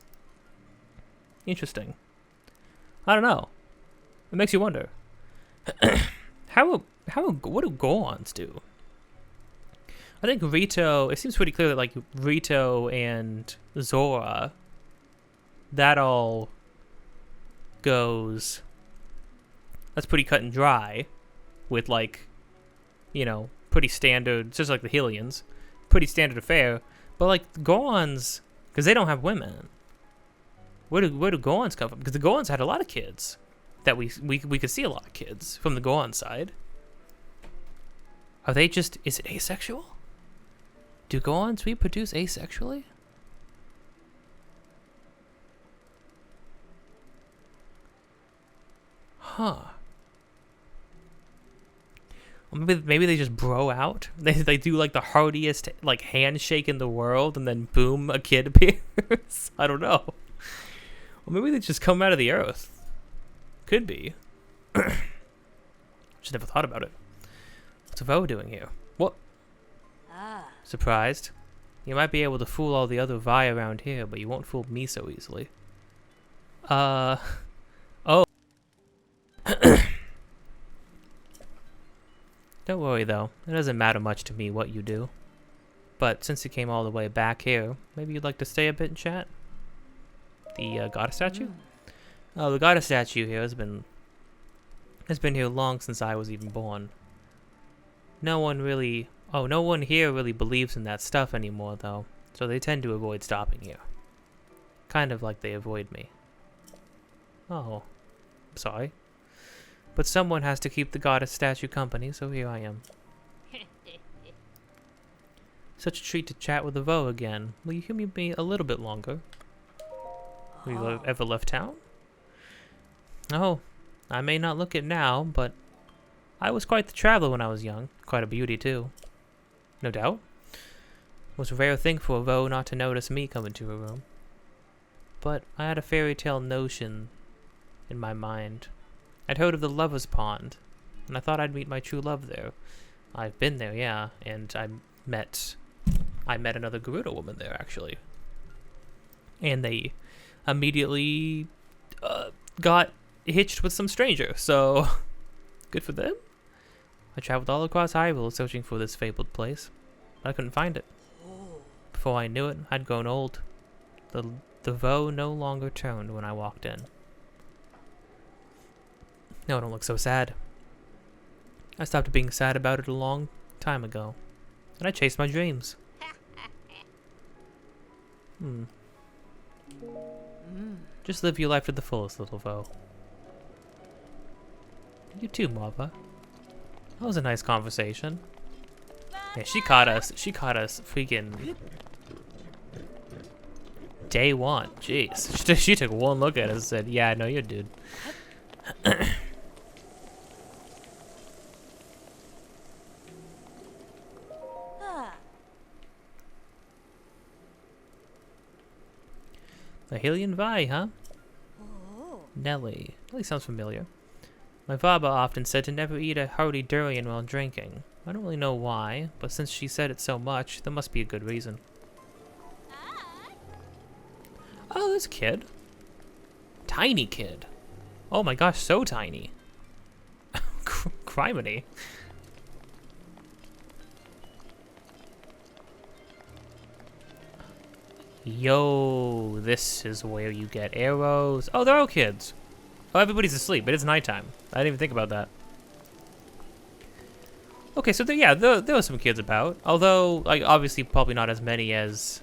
A: Interesting. I don't know. It makes you wonder. What do Goons do? I think Rito, it seems pretty clear that, like, Rito and Zora that all goes. That's pretty cut and dry, with like, you know, pretty standard, just like the Hylians, pretty standard affair. But like the Gorons, because they don't have women. Where do Gorons come from? Because the Gorons had a lot of kids. That we could see a lot of kids from the Goron side. Are they just? Is it asexual? Do Gorons reproduce asexually? Huh. Or maybe they just bro out. They do like the hardiest like handshake in the world, and then boom, a kid appears. I don't know. Or maybe they just come out of the earth. Could be. Just never thought about it. What's Vo doing here? What?
B: Ah.
A: Surprised? You might be able to fool all the other Vi around here, but you won't fool me so easily. Oh. Don't worry though, it doesn't matter much to me what you do. But since you came all the way back here, maybe you'd like to stay a bit and chat? The goddess statue? Oh, the goddess statue here has been here long since I was even born. No one here really believes in that stuff anymore though, so they tend to avoid stopping here. Kind of like they avoid me. Oh, sorry. But someone has to keep the goddess statue company, so here I am. Such a treat to chat with the Vo again. Will you humor me a little bit longer? Have you ever left town? Oh, I may not look it now, but I was quite the traveler when I was young. Quite a beauty, too. No doubt. It was a rare thing for a Vo not to notice me come into a room. But I had a fairy tale notion in my mind. I'd heard of the Lover's Pond, and I thought I'd meet my true love there. I've been there, yeah, and I met another Gerudo woman there, actually. And they immediately got hitched with some stranger, so good for them. I traveled all across Hyrule searching for this fabled place, but I couldn't find it. Before I knew it, I'd grown old. The Vo no longer turned when I walked in. No, don't look so sad. I stopped being sad about it a long time ago, and I chased my dreams. Just live your life to the fullest, little Vo. You too, Marva. That was a nice conversation. Yeah, she caught us freaking day one. Jeez. She took one look at us and said, yeah, I know you, dude. The Hylian Vi, huh? Nelly. Nelly sounds familiar. My Vaba often said to never eat a hearty durian while drinking. I don't really know why, but since she said it so much, there must be a good reason. Oh, this kid. Tiny kid. Oh my gosh, so tiny. Criminy. Yo, this is where you get arrows. Oh, they're all kids. Oh, everybody's asleep. It is nighttime. I didn't even think about that. Okay, so there were some kids about. Although, like, obviously probably not as many as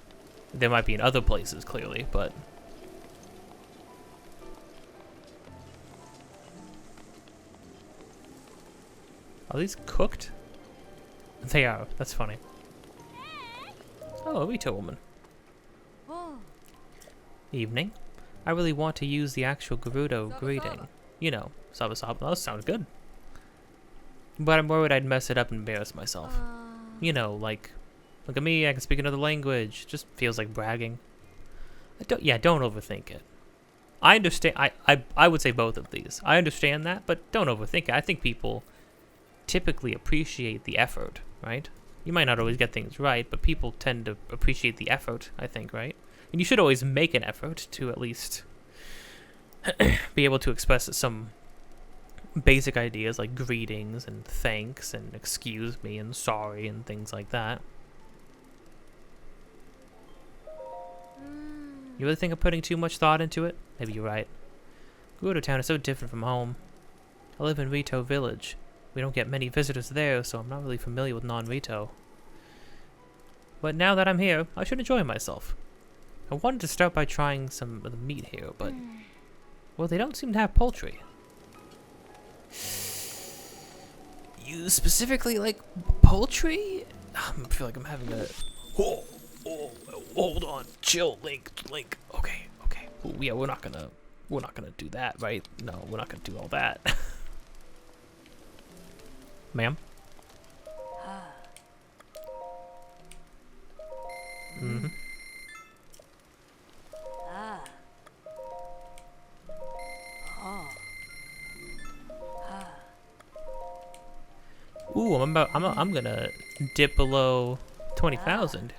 A: there might be in other places, clearly, but... Are these cooked? They are. That's funny. Oh, a Rito woman. Evening. I really want to use the actual Gerudo greeting. You know, Saba Saba. That sounds good. But I'm worried I'd mess it up and embarrass myself. You know, like, look at me, I can speak another language. Just feels like bragging. Don't overthink it. I understand. I would say both of these. I understand that, but don't overthink it. I think people typically appreciate the effort, right? You might not always get things right, but people tend to appreciate the effort, I think, right? And you should always make an effort to at least be able to express some basic ideas like greetings and thanks and excuse me and sorry and things like that. You really think I'm putting too much thought into it? Maybe you're right. Gerudo Town is so different from home. I live in Rito Village. We don't get many visitors there, so I'm not really familiar with non-Rito. But now that I'm here, I should enjoy myself. I wanted to start by trying some of the meat here, but... well, they don't seem to have poultry. You specifically like poultry? I feel like I'm having a... oh, hold on. Chill, Link. Okay. Well, yeah, we're not gonna do that, right? No, we're not gonna do all that. Ma'am? Mm-hmm. Ooh, I'm gonna dip below 20,000.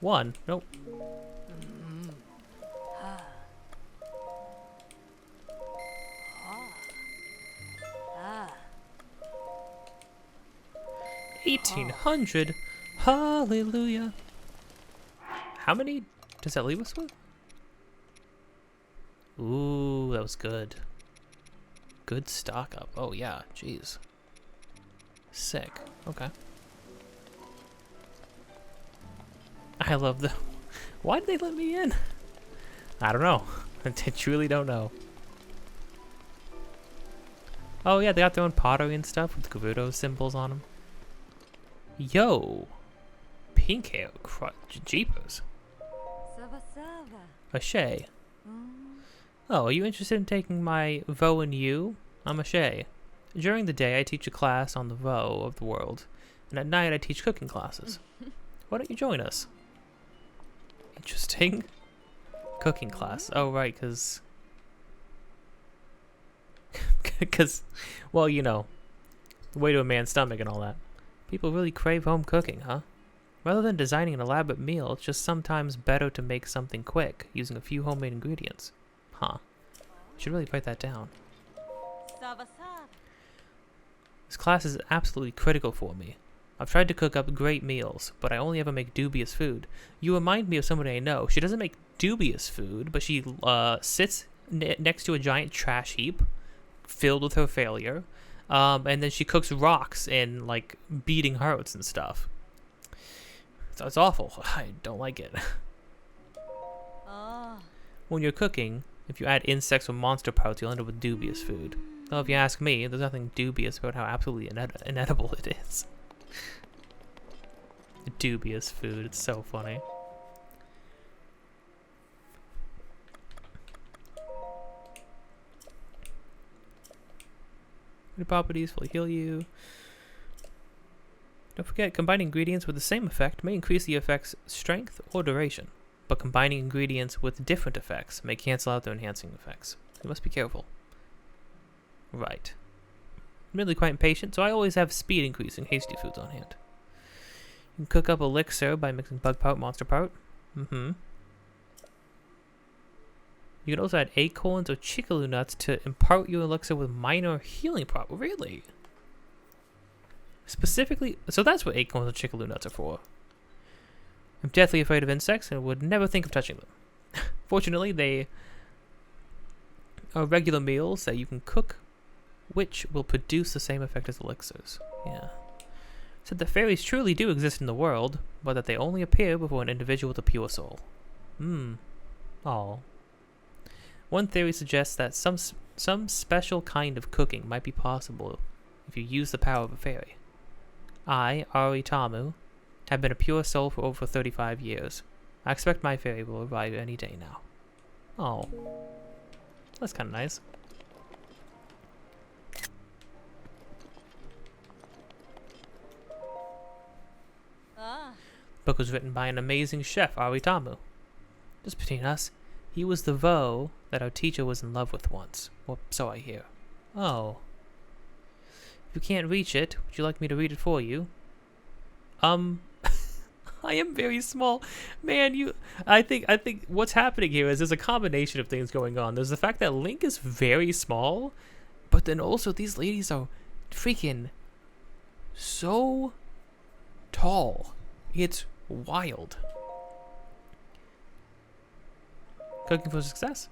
A: One. Nope. 1,800. Hallelujah. How many does that leave us with? Ooh, that was good. Good stock up. Oh yeah, jeez. Sick. Okay. I love the... why did they let me in? I don't know. I truly don't know. Oh yeah, they got their own pottery and stuff with Gerudo symbols on them. Yo! Pink hair. Jeepers. A Shay. Oh, are you interested in taking my Vo and you? I'm a Shay. During the day, I teach a class on the Vo of the world, and at night I teach cooking classes. Why don't you join us? Interesting. Cooking class. Oh, right, because... well, you know, the way to a man's stomach and all that. People really crave home cooking, huh? Rather than designing an elaborate meal, it's just sometimes better to make something quick, using a few homemade ingredients. Huh. Should really write that down. This class is absolutely critical for me. I've tried to cook up great meals, but I only ever make dubious food. You remind me of somebody I know. She doesn't make dubious food, but she sits next to a giant trash heap filled with her failure, and then she cooks rocks in, like, beating hearts and stuff. So it's awful. I don't like it. When you're cooking, if you add insects or monster parts, you'll end up with dubious food. Though if you ask me, there's nothing dubious about how absolutely inedible it is. Dubious food, it's so funny. Good properties will heal you. Don't forget, combining ingredients with the same effect may increase the effect's strength or duration, but combining ingredients with different effects may cancel out their enhancing effects. You must be careful. Right. I'm really quite impatient, so I always have speed increasing hasty foods on hand. You can cook up elixir by mixing bug part, monster part. You can also add acorns or chickaloo nuts to impart your elixir with minor healing properties. Really? Specifically, so that's what acorns and chickaloo nuts are for. I'm deathly afraid of insects and would never think of touching them. Fortunately, they are regular meals that you can cook, which will produce the same effect as elixirs. Yeah. Said that fairies truly do exist in the world, but that they only appear before an individual with a pure soul. Oh. One theory suggests that some special kind of cooking might be possible if you use the power of a fairy. I, Ari Tamu, have been a pure soul for over 35 years. I expect my fairy will arrive any day now. Oh. That's kind of nice. Book was written by an amazing chef, Ari Tamu. Just between us, he was the Vo that our teacher was in love with once. Or so I hear. Oh. If you can't reach it, would you like me to read it for you? I am very small. Man, I think what's happening here is there's a combination of things going on. There's the fact that Link is very small, but then also these ladies are freaking so tall. It's wild. Cooking for success?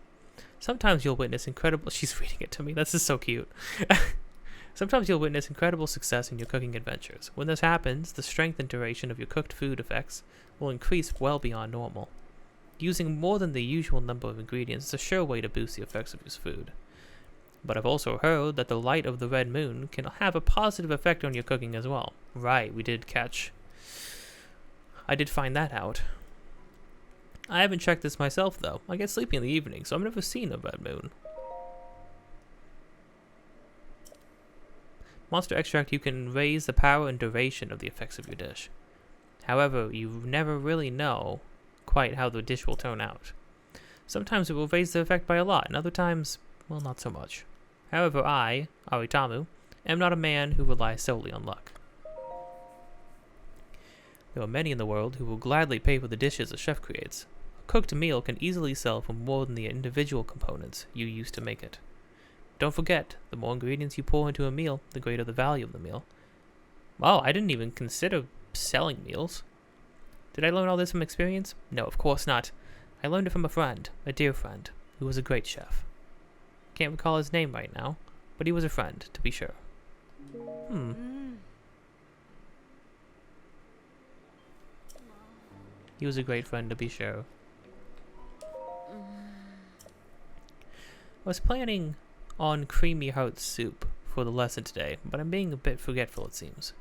A: Sometimes you'll witness incredible... She's reading it to me. This is so cute. Sometimes you'll witness incredible success in your cooking adventures. When this happens, the strength and duration of your cooked food effects will increase well beyond normal. Using more than the usual number of ingredients is a sure way to boost the effects of your food. But I've also heard that the light of the red moon can have a positive effect on your cooking as well. Right, I did find that out. I haven't checked this myself though. I get sleepy in the evening, so I've never seen a red moon. Monster extract, you can raise the power and duration of the effects of your dish. However, you never really know quite how the dish will turn out. Sometimes it will raise the effect by a lot, and other times, well, not so much. However, I, Aritamu, am not a man who relies solely on luck. There are many in the world who will gladly pay for the dishes a chef creates. A cooked meal can easily sell for more than the individual components you use to make it. Don't forget, the more ingredients you pour into a meal, the greater the value of the meal. Wow, I didn't even consider selling meals. Did I learn all this from experience? No, of course not. I learned it from a friend, a dear friend, who was a great chef. Can't recall his name right now, but he was a friend, to be sure. He was a great friend, to be sure. I was planning on creamy heart soup for the lesson today, but I'm being a bit forgetful, it seems.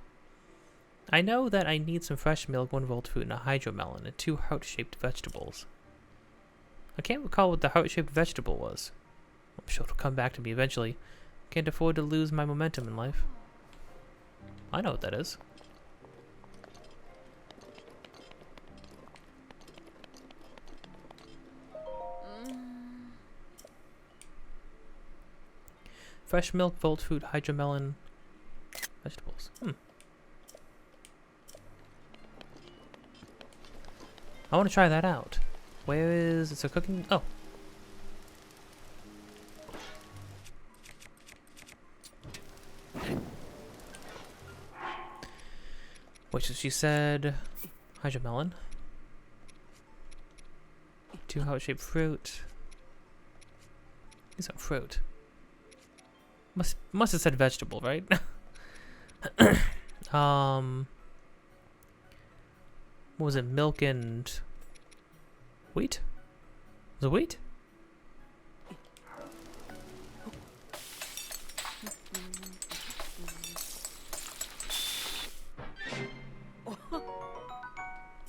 A: I know that I need some fresh milk, 1 rolled fruit, and a hydromelon, and 2 heart-shaped vegetables. I can't recall what the heart-shaped vegetable was. I'm sure it'll come back to me eventually. Can't afford to lose my momentum in life. I know what that is. Fresh milk, rolled fruit, hydromelon, vegetables. I want to try that out. Where is... It's a cooking... Oh. Which she said... Hydromelon. 2 heart-shaped fruit. These are fruit. Must have said vegetable, right? What was it? Milk and wheat? Was it wheat?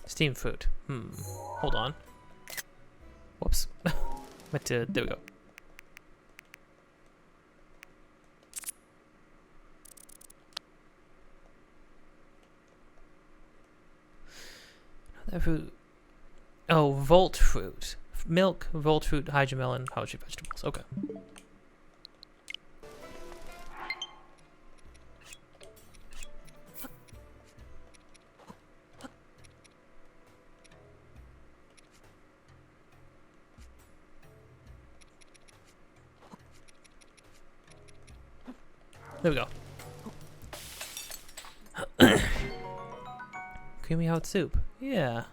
A: Steamed fruit. Hold on. Whoops. But there we go. Fruit. Oh, volt fruit. Milk, volt fruit, hydromelon, heart-shaped vegetables. Okay. There we go. Creamy hot soup. Yeah.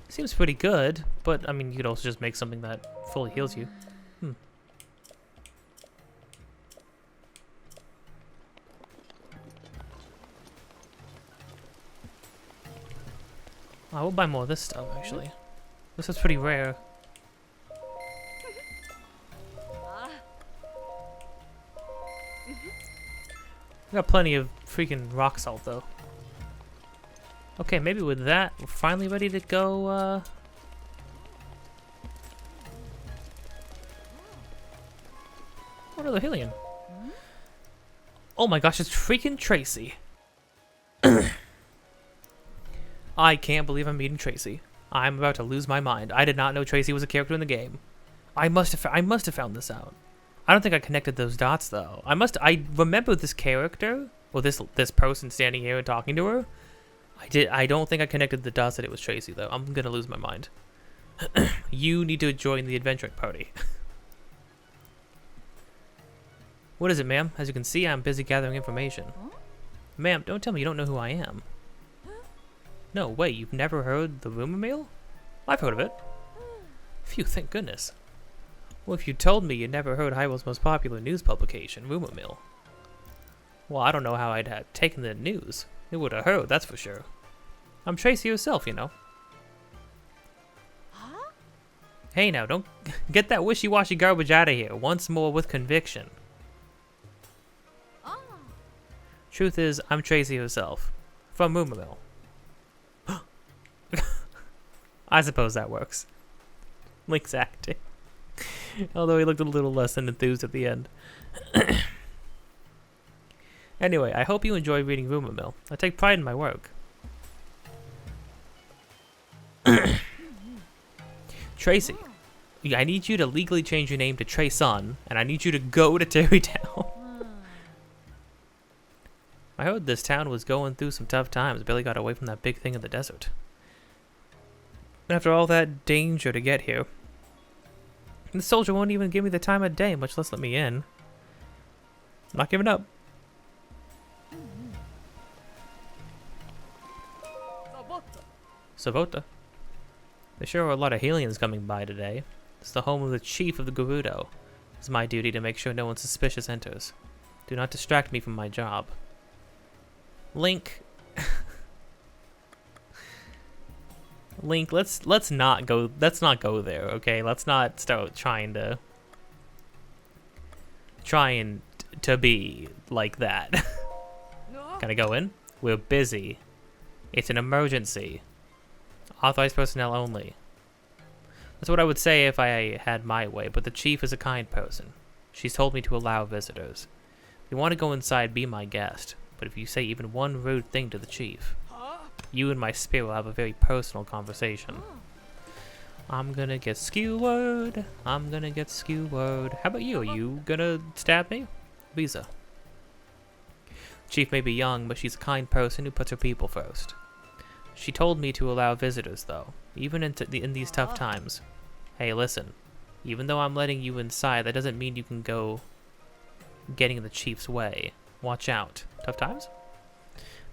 A: Seems pretty good, but I mean, you could also just make something that fully heals you. I will buy more of this stuff, actually. This is pretty rare. I got plenty of freaking rock salt, though. Okay, maybe with that, we're finally ready to go, What are Hillian? Oh my gosh, it's freaking Tracy. I can't believe I'm meeting Tracy. I'm about to lose my mind. I did not know Tracy was a character in the game. I must have found this out. I don't think I connected those dots, though. I remember this character, or this person standing here and talking to her. I don't think I connected the dots that it was Tracy, though. I'm gonna lose my mind. You need to join the adventuring party. What is it, ma'am? As you can see, I'm busy gathering information. Ma'am, don't tell me you don't know who I am. No, wait, you've never heard the rumor mill? I've heard of it. Phew, thank goodness. Well, if you told me you never heard Hyrule's most popular news publication, Rumor Mill. Well, I don't know how I'd have taken the news. It would have heard, that's for sure. I'm Tracy herself, you know.
B: Huh?
A: Hey now, don't get that wishy-washy garbage out of here. Once more with conviction.
B: Ah.
A: Truth is, I'm Tracy herself. From Rumor Mill. I suppose that works. Link's acting. Although he looked a little less than enthused at the end. Anyway, I hope you enjoy reading Rumor Mill. I take pride in my work. Tracy, I need you to legally change your name to Trey Sun, and I need you to go to Terrytown. I heard this town was going through some tough times. Billy got away from that big thing in the desert. After all that danger to get here, the soldier won't even give me the time of day, much less let me in. I'm not giving up. Savota. There sure are a lot of aliens coming by today. It's the home of the chief of the Gerudo. It's my duty to make sure no one suspicious enters. Do not distract me from my job. Link. Link, let's not go there, okay? Let's not start trying to be like that. Can I go in? We're busy. It's an emergency. Authorized personnel only. That's what I would say if I had my way, but the chief is a kind person. She's told me to allow visitors. If you want to go inside, be my guest. But if you say even one rude thing to the chief, you and my spirit will have a very personal conversation. I'm gonna get skewered. I'm gonna get skewered. How about you? Are you gonna stab me? Visa. Chief may be young, but she's a kind person who puts her people first. She told me to allow visitors, though, even in these tough times. Hey, listen. Even though I'm letting you inside, that doesn't mean you can go getting in the chief's way. Watch out. Tough times?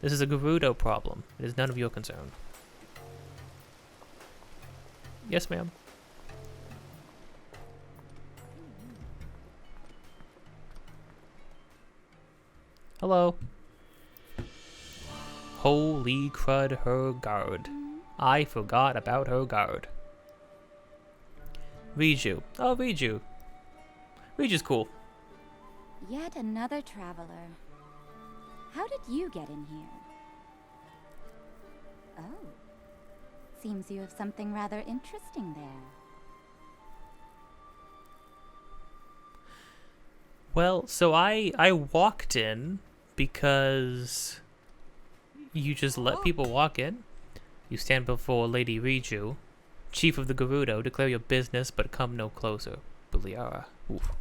A: This is a Gerudo problem. It is none of your concern. Yes, ma'am. Hello. Holy crud, her guard. I forgot about her guard. Riju. Oh, Riju. Riju's cool.
B: Yet another traveler. How did you get in here? Oh. Seems you have something rather interesting there.
A: Well, so I walked in because you just let people walk in. You stand before Lady Riju, chief of the Gerudo, declare your business, but come no closer. Buliara. Oof.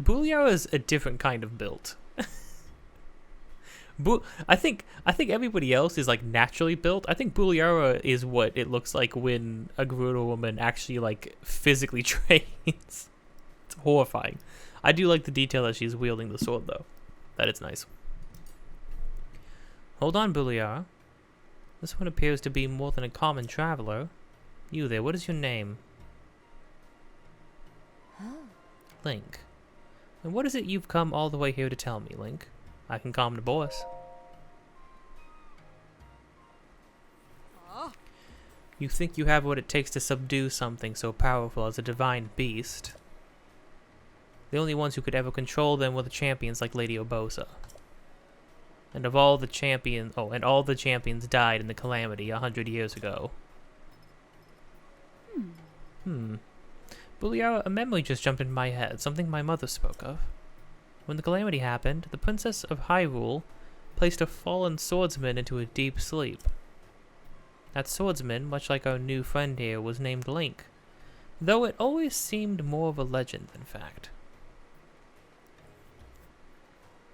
A: Buliara is a different kind of built. I think everybody else is like naturally built. I think Buliara is what it looks like when a Gerudo woman actually like physically trains. It's horrifying. I do like the detail that she's wielding the sword though. That is nice. Hold on, Buliara. This one appears to be more than a common traveler. You there, what is your name?
B: Oh.
A: Link. And what is it you've come all the way here to tell me, Link? I can calm the boss. You think you have what it takes to subdue something so powerful as a divine beast. The only ones who could ever control them were the champions like Lady Urbosa. And all the champions died in the calamity 100 years ago. Buliara, a memory just jumped into my head, something my mother spoke of. When the calamity happened, the Princess of Hyrule placed a fallen swordsman into a deep sleep. That swordsman, much like our new friend here, was named Link, though it always seemed more of a legend than fact.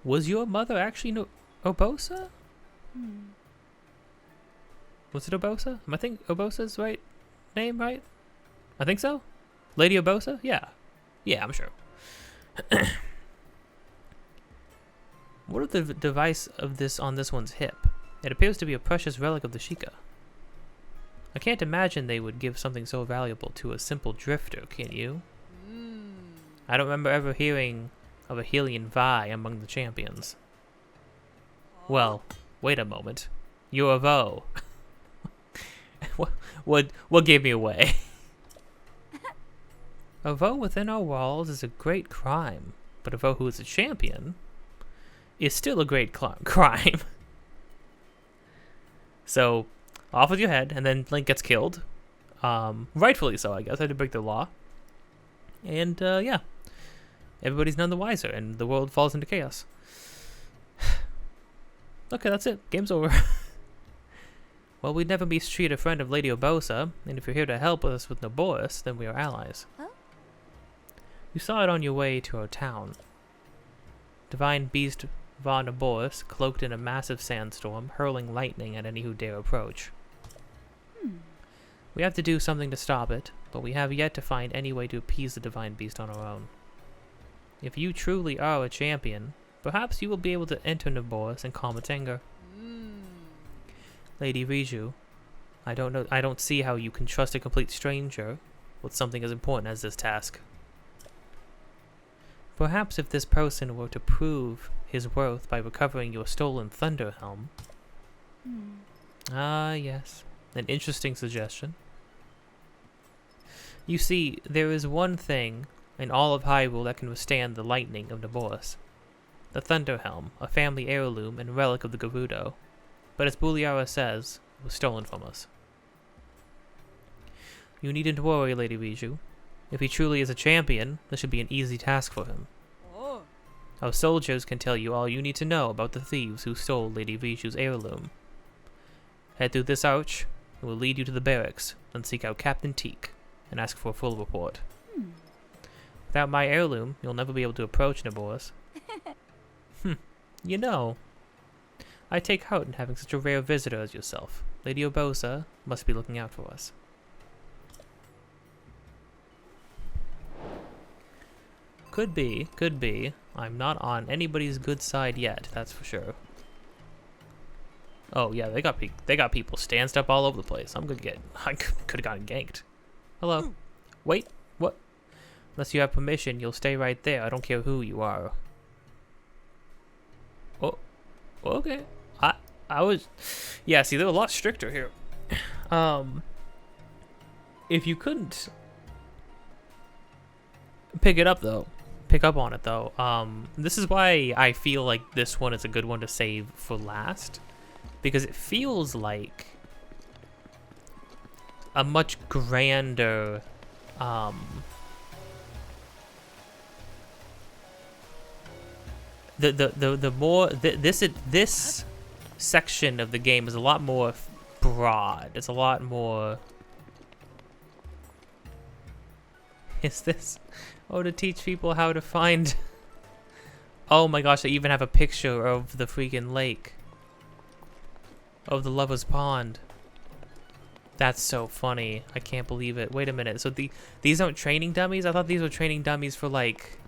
A: Was your mother actually Urbosa? Was it Urbosa? I think Urbosa's right name, right? I think so. Lady Urbosa? Yeah. Yeah, I'm sure. What is the device of this on this one's hip? It appears to be a precious relic of the Sheikah. I can't imagine they would give something so valuable to a simple drifter, can you? I don't remember ever hearing of a Hylian Vi among the champions. Well, wait a moment. You're a Vo. What gave me away? A Vo within our walls is a great crime, but a Vo who is a champion is still a great crime. So, off with your head, and then Link gets killed. Rightfully so, I guess. I had to break the law. And, yeah. Everybody's none the wiser, and the world falls into chaos. Okay, that's it. Game's over. Well, we'd never mistreat a friend of Lady Urbosa, and if you're here to help us with Naboris, then we are allies.
B: Huh?
A: You saw it on your way to our town. Divine Beast Va Naboris, cloaked in a massive sandstorm, hurling lightning at any who dare approach. We have to do something to stop it, but we have yet to find any way to appease the Divine Beast on our own. If you truly are a champion, perhaps you will be able to enter Naboris and calm its anger. Lady Riju, I don't see how you can trust a complete stranger with something as important as this task. Perhaps if this person were to prove his worth by recovering your stolen Thunder Helm. Ah, yes. An interesting suggestion. You see, there is one thing in all of Hyrule that can withstand the lightning of Naboris. The Thunder Helm, a family heirloom and relic of the Gerudo. But as Buliara says, it was stolen from us. You needn't worry, Lady Riju. If he truly is a champion, this should be an easy task for him. Our soldiers can tell you all you need to know about the thieves who stole Lady Riju's heirloom. Head through this arch, and we'll lead you to the barracks, then seek out Captain Teak, and ask for a full report. Without my heirloom, you'll never be able to approach Naboris. You know, I take heart in having such a rare visitor as yourself. Lady Urbosa must be looking out for us. Could be, could be. I'm not on anybody's good side yet, that's for sure. Oh yeah, they got people stanced up all over the place. I could have gotten ganked. Hello. Wait, what? Unless you have permission, you'll stay right there. I don't care who you are. Oh, okay. I was, yeah. See, they're a lot stricter here. If you couldn't pick up on it though. This is why I feel like this one is a good one to save for last, because it feels like a much grander this section of the game is a lot more broad. It's a lot more. Is this? Oh, to teach people how to find. Oh my gosh! They even have a picture of the freaking lake. Of the Lover's Pond. That's so funny. I can't believe it. Wait a minute. So these aren't training dummies? I thought these were training dummies for like.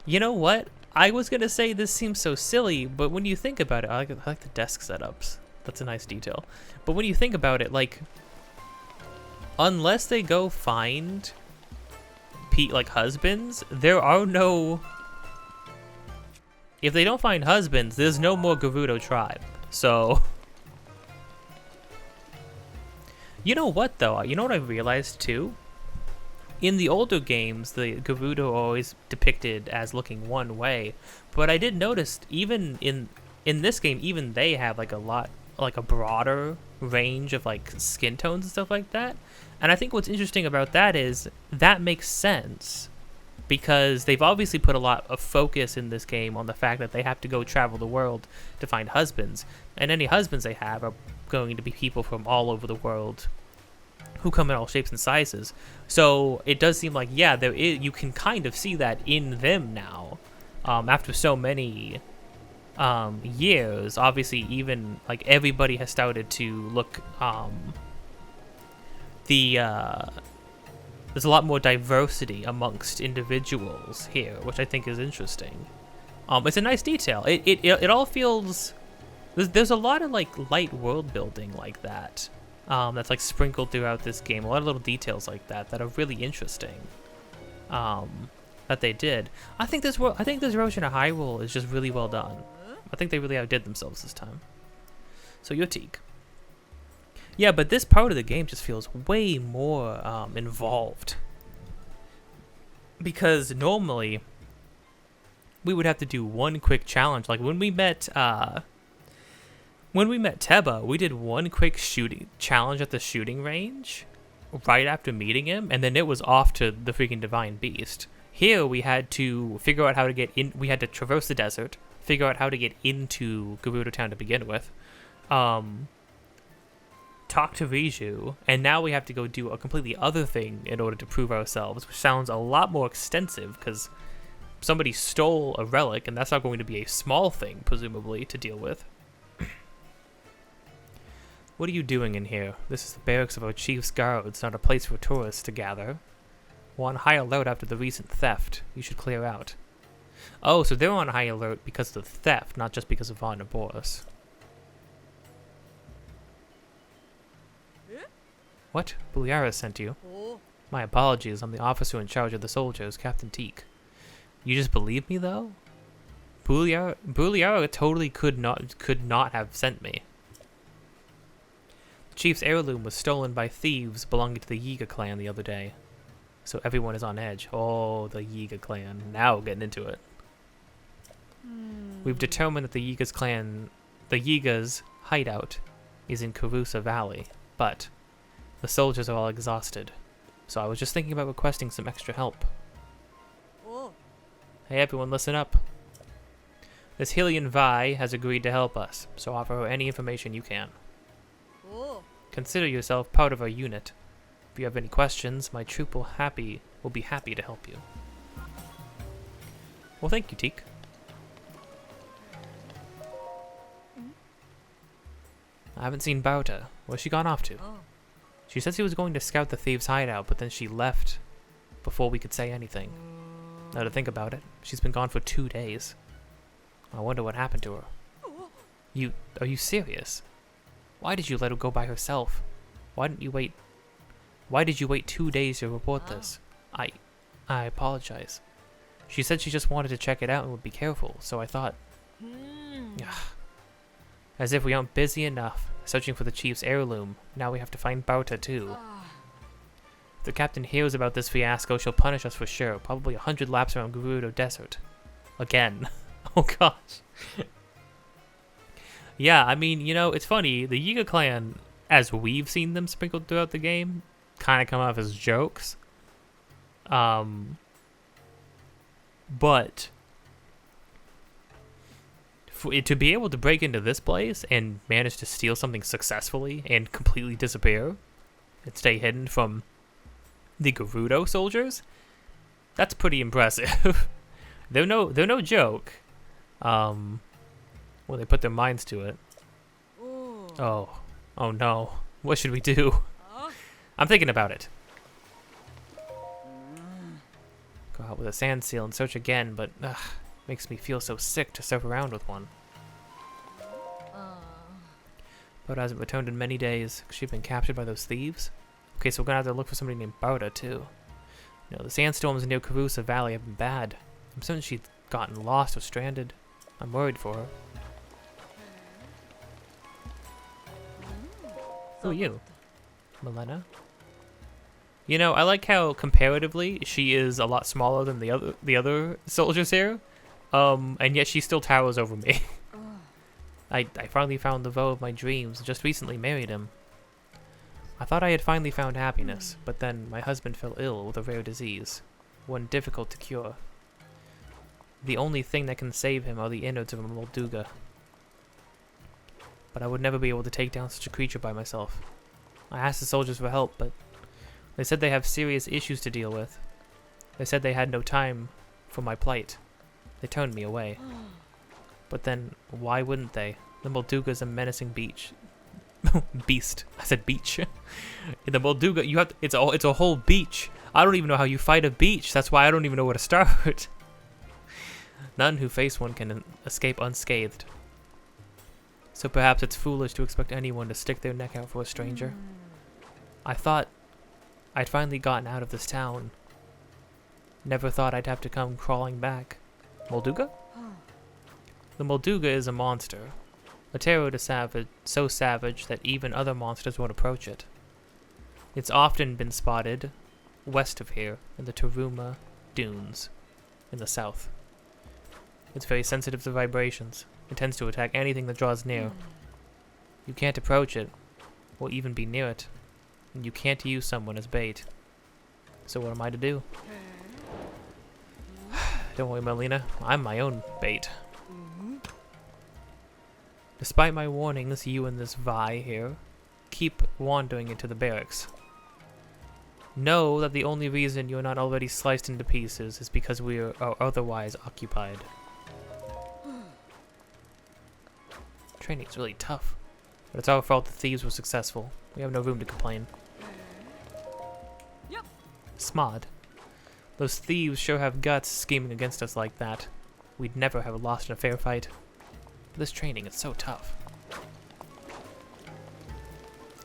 A: You know what? I was gonna say this seems so silly, but when you think about it, I like the desk setups. That's a nice detail. But when you think about it, like, unless they go find like husbands, there are no. If they don't find husbands, there's no more Gerudo tribe. So, you know what though? You know what I realized too? In the older games, the Gerudo are always depicted as looking one way, but I did notice even in this game, even they have like a broader range of like skin tones and stuff like that. And I think what's interesting about that is that makes sense because they've obviously put a lot of focus in this game on the fact that they have to go travel the world to find husbands, and any husbands they have are going to be people from all over the world who come in all shapes and sizes. So it does seem like, yeah, you can kind of see that in them now. After so many years, obviously even like everybody has started to look, there's a lot more diversity amongst individuals here, which I think is interesting. It's a nice detail. It all feels There's a lot of like light world building like that. That's like sprinkled throughout this game. A lot of little details like that that are really interesting. That they did. I think this version of Hyrule is just really well done. I think they really outdid themselves this time. So Yotik. Yeah, but this part of the game just feels way more in-involved. Because normally we would have to do one quick challenge. Like when we met Teba, we did one quick shooting challenge at the shooting range right after meeting him, and then it was off to the freaking Divine Beast. Here we had to figure out how to get in. We had to traverse the desert, figure out how to get into Gerudo Town to begin with, talk to Riju, and now we have to go do a completely other thing in order to prove ourselves, which sounds a lot more extensive because somebody stole a relic, and that's not going to be a small thing, presumably, to deal with. What are you doing in here? This is the barracks of our chief's guards, not a place for tourists to gather. We're on high alert after the recent theft. You should clear out. Oh, so they're on high alert because of the theft, not just because of Von Boris. What? Buliara sent you? My apologies, I'm the officer in charge of the soldiers, Captain Teak. You just believe me, though? Buliara totally could not have sent me. The chief's heirloom was stolen by thieves belonging to the Yiga clan the other day. So everyone is on edge. Oh, the Yiga clan. Now getting into it. We've determined that the Yiga's hideout is in Karusa Valley, but the soldiers are all exhausted. So I was just thinking about requesting some extra help. Hey everyone, listen up. This Hylian Vi has agreed to help us, so offer her any information you can. Consider yourself part of our unit. If you have any questions, my troop will be happy to help you. Well, thank you, Teak. I haven't seen Bauta. Where's she gone off to? She said she was going to scout the thieves' hideout, but then she left before we could say anything. Now to think about it, she's been gone for 2 days. I wonder what happened to her. Are you serious? Why did you let her go by herself? Why did you wait 2 days to report this? I apologize. She said she just wanted to check it out and would be careful, so I thought... As if we aren't busy enough searching for the chief's heirloom, now we have to find Bauta too. If the captain hears about this fiasco, she'll punish us for sure. Probably 100 laps around Gerudo Desert. Again. Oh gosh. Yeah, I mean, you know, it's funny. The Yiga clan, as we've seen them sprinkled throughout the game, kind of come off as jokes. But to be able to break into this place and manage to steal something successfully and completely disappear and stay hidden from the Gerudo soldiers, that's pretty impressive. They're no joke. Well, they put their minds to it. Oh no. What should we do? I'm thinking about it. Go out with a sand seal and search again, but makes me feel so sick to surf around with one. Bauta hasn't returned in many days. She's been captured by those thieves. Okay, so we're gonna have to look for somebody named Bauta too. You know, the sandstorms near Karusa Valley have been bad. I'm certain she's gotten lost or stranded. I'm worried for her. Who are you? Milena? You know, I like how comparatively she is a lot smaller than the other soldiers here, and yet she still towers over me. I finally found the vow of my dreams and just recently married him. I thought I had finally found happiness, but then my husband fell ill with a rare disease, one difficult to cure. The only thing that can save him are the innards of a Molduga. But I would never be able to take down such a creature by myself. I asked the soldiers for help, but they said they have serious issues to deal with. They said they had no time for my plight. They turned me away. But then, why wouldn't they? The Molduga's a menacing beast. I said beach. In the Molduga, it's a whole beach. I don't even know how you fight a beach. That's why I don't even know where to start. None who face one can escape unscathed. So perhaps it's foolish to expect anyone to stick their neck out for a stranger. I thought I'd finally gotten out of this town. Never thought I'd have to come crawling back. Molduga? The Molduga is a monster. A terror to savage, so savage that even other monsters won't approach it. It's often been spotted west of here in the Taruma Dunes in the south. It's very sensitive to vibrations. It tends to attack anything that draws near. You can't approach it, or even be near it. And you can't use someone as bait. So what am I to do? Don't worry, Melina. I'm my own bait. Despite my warnings, you and this Vi here keep wandering into the barracks. Know that the only reason you're not already sliced into pieces is because we are otherwise occupied. Training's really tough, but it's our fault the thieves were successful. We have no room to complain.
C: Yep.
A: Smod. Those thieves sure have guts scheming against us like that. We'd never have lost in a fair fight. But this training is so tough.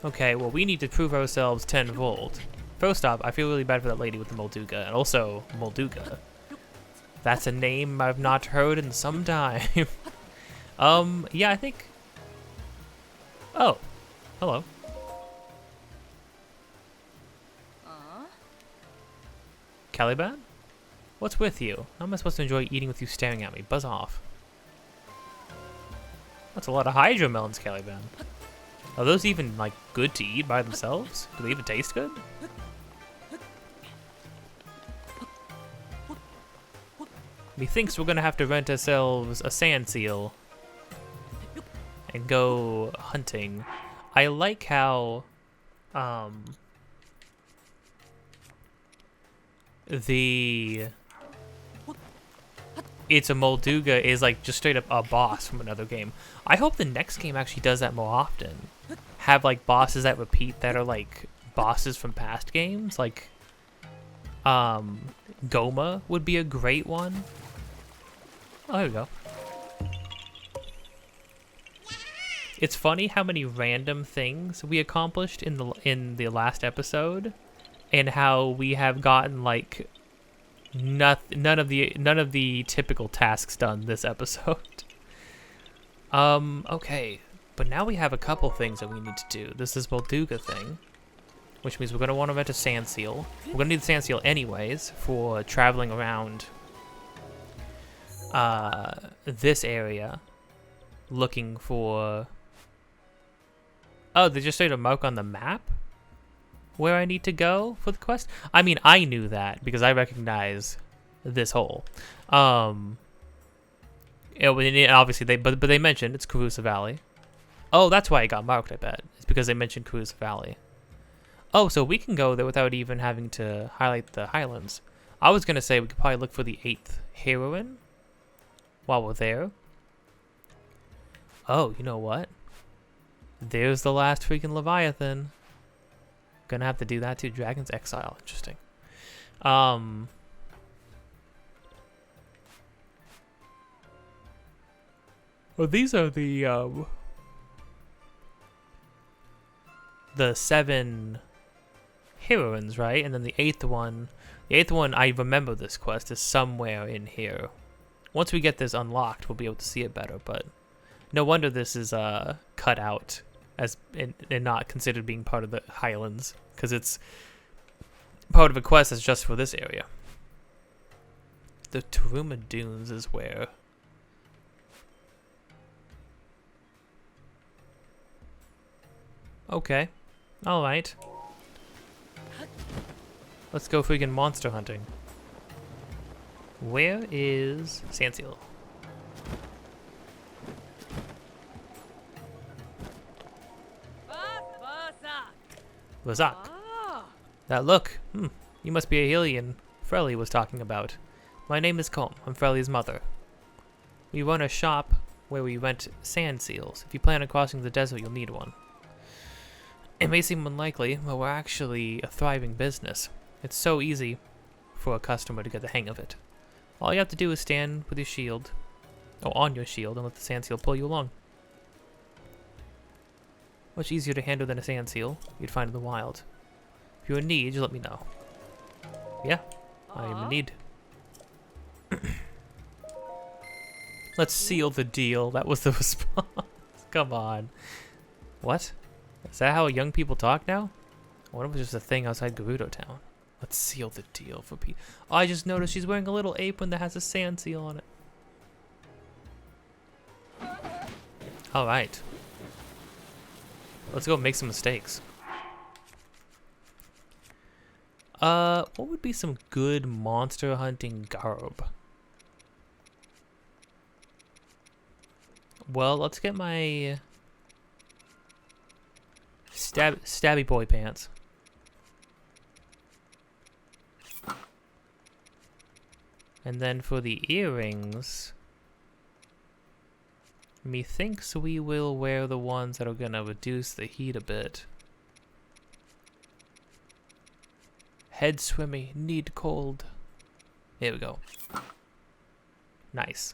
A: Okay, well we need to prove ourselves tenfold. First off, I feel really bad for that lady with the Molduga, and also Molduga. That's a name I've not heard in some time. Yeah, I think... Oh, hello. Caliban? What's with you? How am I supposed to enjoy eating with you staring at me? Buzz off. That's a lot of hydro melons, Caliban. Are those even, like, good to eat by themselves? Do they even taste good? Methinks we're gonna have to rent ourselves a sand seal and go hunting. I like how it's a Molduga is like just straight up a boss from another game. I hope the next game actually does that more often. Have like bosses that repeat that are like bosses from past games. Like Goma would be a great one. Oh, there we go. It's funny how many random things we accomplished in the last episode, and how we have gotten like none of the typical tasks done this episode. Okay, but now we have a couple things that we need to do. This is Molduga thing, which means we're gonna want to rent a sand seal. We're gonna need the sand seal anyways for traveling around this area, looking for. Oh, they just started a mark on the map where I need to go for the quest? I mean, I knew that because I recognize this hole. Obviously, but they mentioned it's Carusa Valley. Oh, that's why it got marked, I bet. It's because they mentioned Carusa Valley. Oh, so we can go there without even having to highlight the Highlands. I was going to say we could probably look for the 8th heroine while we're there. Oh, you know what? There's the last freaking Leviathan. Gonna have to do that too. Dragon's Exile. Interesting. Well, these are the 7 heroines, right? And then the 8th one. The 8th one, I remember this quest is somewhere in here. Once we get this unlocked, we'll be able to see it better. But no wonder this is cut out as and not considered being part of the Highlands, because it's part of a quest that's just for this area. The Taruma Dunes is where. Okay, all right. Let's go freaking monster hunting. Where is Sandseal? Lazak. That look. You must be a Hylian Frelly was talking about. My name is Colm. I'm Frelly's mother. We run a shop where we rent sand seals. If you plan on crossing the desert, you'll need one. It may seem unlikely, but we're actually a thriving business. It's so easy for a customer to get the hang of it. All you have to do is stand with your shield, or on your shield, and let the sand seal pull you along. Much easier to handle than a sand seal you'd find in the wild. If you're in need, just let me know. Yeah, I am in need. Let's seal the deal. That was the response. Come on. What? Is that how young people talk now? I wonder if it was just a thing outside Gerudo Town. Let's seal the deal for people. Oh, I just noticed she's wearing a little apron that has a sand seal on it. Alright. Let's go make some mistakes. What would be some good monster hunting garb? Well, let's get my stabby boy pants. And then for the earrings, methinks we will wear the ones that are gonna reduce the heat a bit. Head swimmy, need cold. Here we go. Nice.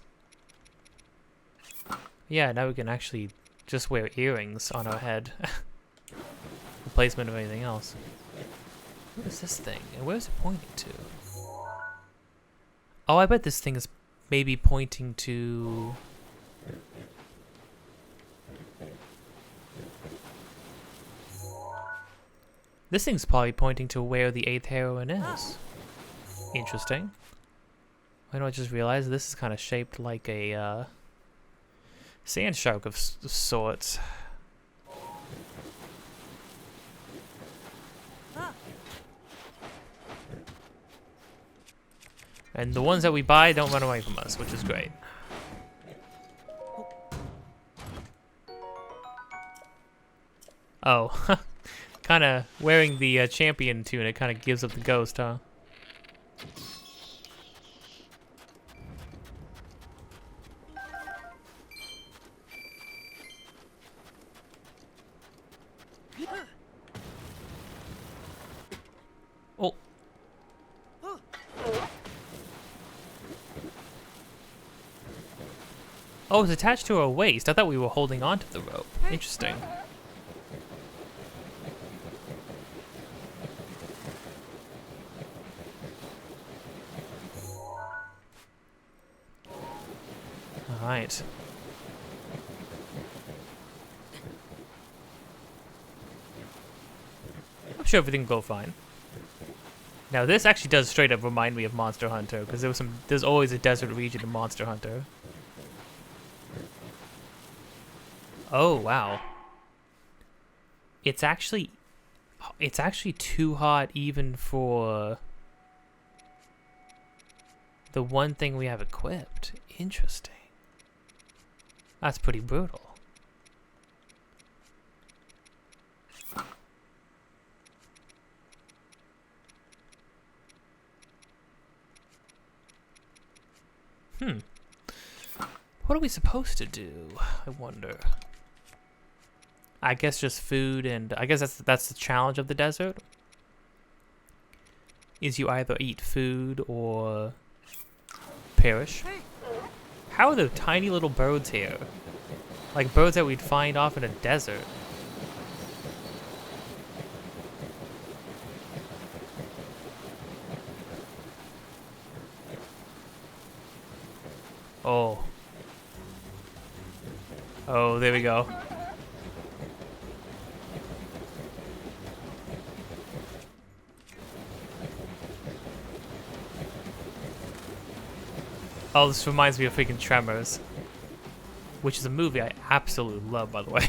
A: Yeah, now we can actually just wear earrings on our head. Replacement of anything else. What is this thing? And where is it pointing to? Oh, I bet this thing is maybe pointing to... This thing's probably pointing to where the 8th heroine is. Interesting. Why don't I just realize this is kind of shaped like a sand shark of sorts. And the ones that we buy don't run away from us, which is great. Oh, kind of wearing the champion tunic kind of gives up the ghost, huh? Oh. Oh, it's attached to our waist. I thought we were holding on to the rope. Interesting. Alright. I'm sure everything will go fine. Now this actually does straight up remind me of Monster Hunter, because there's always a desert region in Monster Hunter. Oh wow. It's actually too hot even for the one thing we have equipped. Interesting. That's pretty brutal. What are we supposed to do? I wonder. I guess just food, and I guess that's the challenge of the desert. Is you either eat food or perish. How are there tiny little birds here? Like birds that we'd find off in a desert. Oh. Oh, there we go. Oh, this reminds me of freaking Tremors, which is a movie I absolutely love, by the way.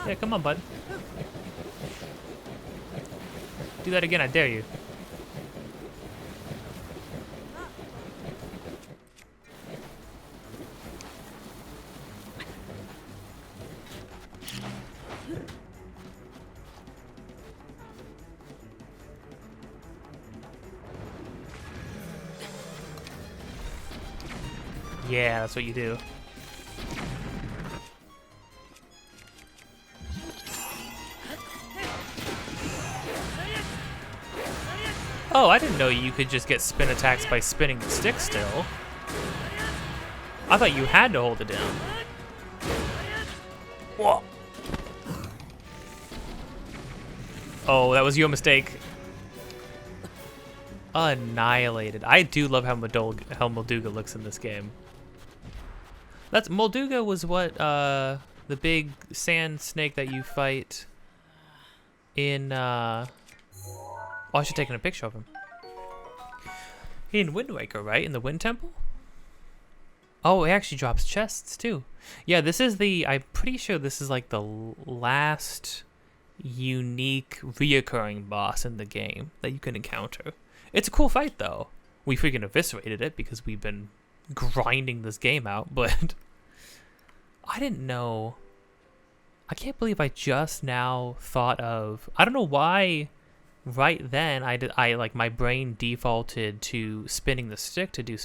A: Yeah, come on, bud. Do that again, I dare you. Yeah, that's what you do. Oh, I didn't know you could just get spin attacks by spinning the stick still. I thought you had to hold it down. Whoa. Oh, that was your mistake. Annihilated. I do love how Molduga looks in this game. Molduga was what the big sand snake that you fight in oh, I should have taken a picture of him. In Wind Waker, right? In the Wind Temple? Oh, it actually drops chests too. Yeah, this is I'm pretty sure this is like the last unique reoccurring boss in the game that you can encounter. It's a cool fight though. We freaking eviscerated it because we've been grinding this game out, but I didn't know. I can't believe I just now thought of, I don't know why right then I like my brain defaulted to spinning the stick to do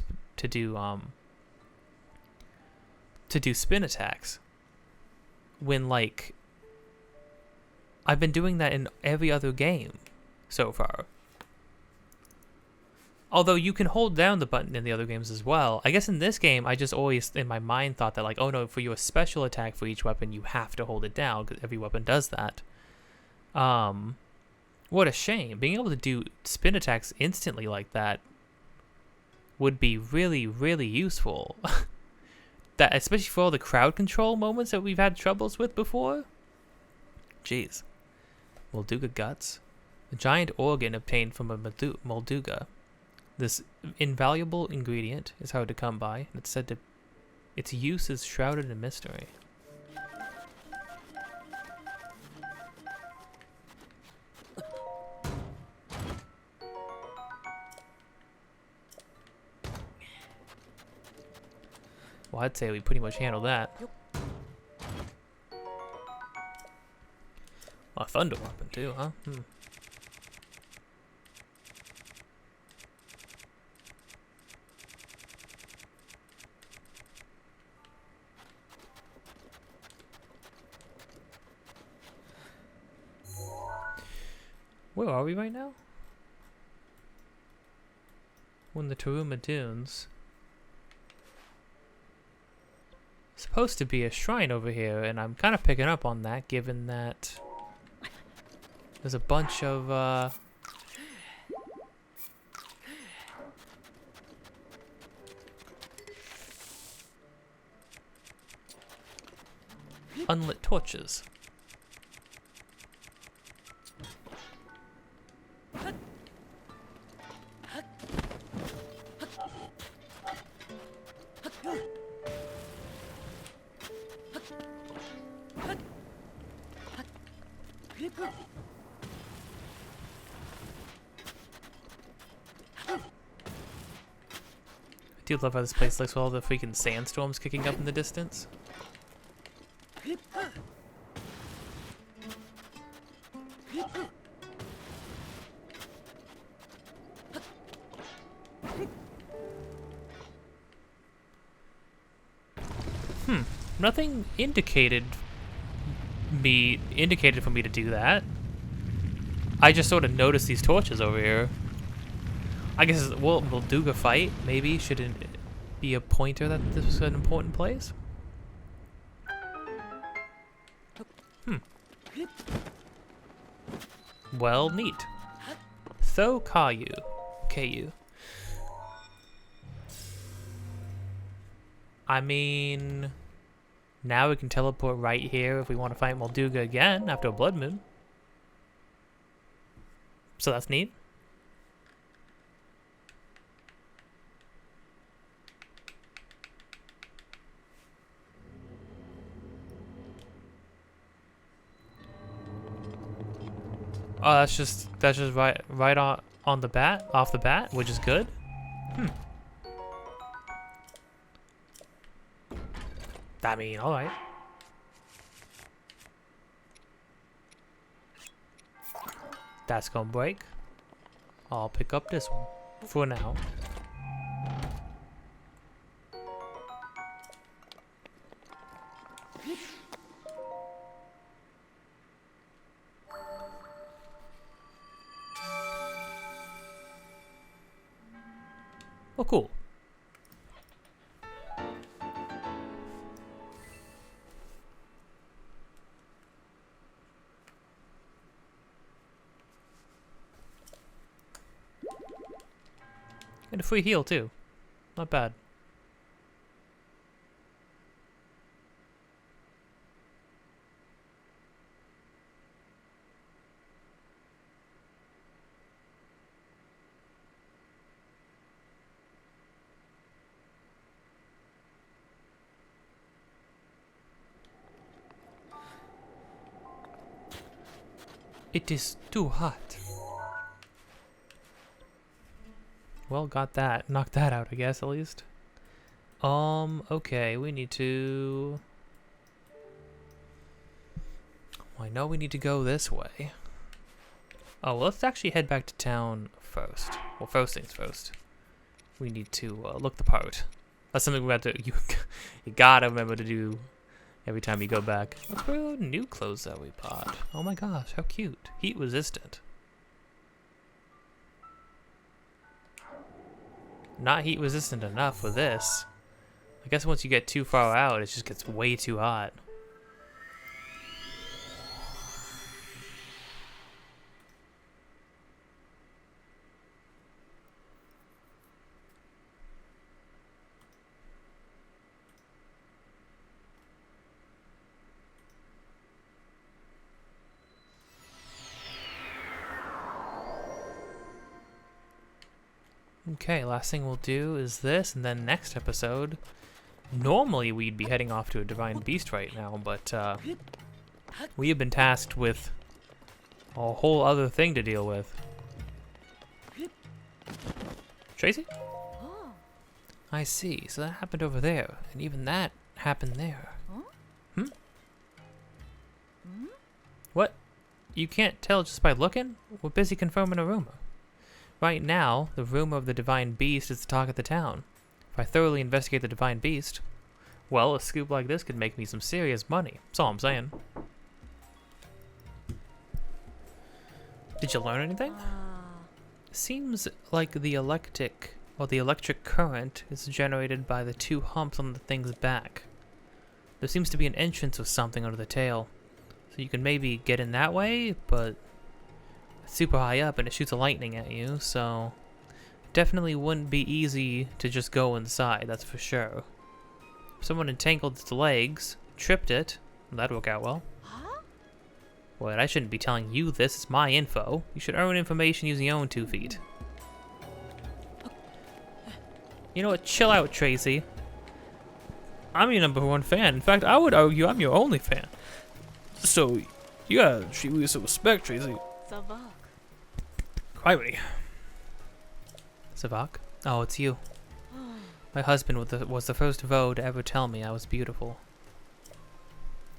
A: spin attacks when like I've been doing that in every other game so far. Although you can hold down the button in the other games as well. I guess in this game, I just always, in my mind, thought that like, oh no, for your special attack for each weapon, you have to hold it down, because every weapon does that. What a shame. Being able to do spin attacks instantly like that would be really, really useful. That, especially for all the crowd control moments that we've had troubles with before. Jeez. Molduga guts. A giant organ obtained from a Molduga. This invaluable ingredient is hard to come by, and it's said to its use is shrouded in mystery. Well, I'd say we pretty much handled that. Oh, thunder weapon too, huh? Where are we right now? We're in the Taruma Dunes. Supposed to be a shrine over here, and I'm kind of picking up on that, given that there's a bunch of unlit torches. I do love how this place looks with all the freaking sandstorms kicking up in the distance. Nothing indicated for me to do that. I just sort of noticed these torches over here. I guess, well, Molduga fight, maybe, shouldn't be a pointer that this was an important place? Well, neat. Tho Kayu. KU. I mean, now we can teleport right here if we want to fight Molduga again after a blood moon. So that's neat. Oh, that's just right on the bat, off the bat, which is good. I mean, all right. That's gonna break. I'll pick up this one for now. Oh, cool. And a free heal, too. Not bad. It is too hot. Well, got that. Knocked that out, I guess, at least. Okay, we need to... Well, I know we need to go this way. Oh, well, let's actually head back to town first. Well, first things first. We need to look the part. That's something we have to... You gotta remember to do every time you go back. Let's wear our new clothes that we bought. Oh my gosh, how cute. Heat resistant. Not heat resistant enough for this. I guess once you get too far out, it just gets way too hot. Okay, last thing we'll do is this, and then next episode, normally we'd be heading off to a Divine Beast right now, but we have been tasked with a whole other thing to deal with. Tracy?
B: Oh.
A: I see, so that happened over there, and even that happened there.
B: Huh?
A: Hmm?
B: Hmm?
A: What? You can't tell just by looking? We're busy confirming a rumor. Right now, the rumor of the Divine Beast is the talk of the town. If I thoroughly investigate the Divine Beast, well, a scoop like this could make me some serious money. That's all I'm saying. Did you learn anything? Seems like the electric current is generated by the two humps on the thing's back. There seems to be an entrance or something under the tail. So you can maybe get in that way, but it's super high up and it shoots a lightning at you, so definitely wouldn't be easy to just go inside, that's for sure. If someone entangled its legs, tripped it, that'd work out well.
B: Huh?
A: Wait, I shouldn't be telling you this, it's my info. You should earn information using your own 2 feet. You know what, chill out, Tracy. I'm your #1 fan. In fact, I would argue I'm your only fan. So, you gotta treat me with some respect, Tracy.
B: Savak.
A: Quietly. Savak? Oh, it's you. My husband was the first Vo to ever tell me I was beautiful.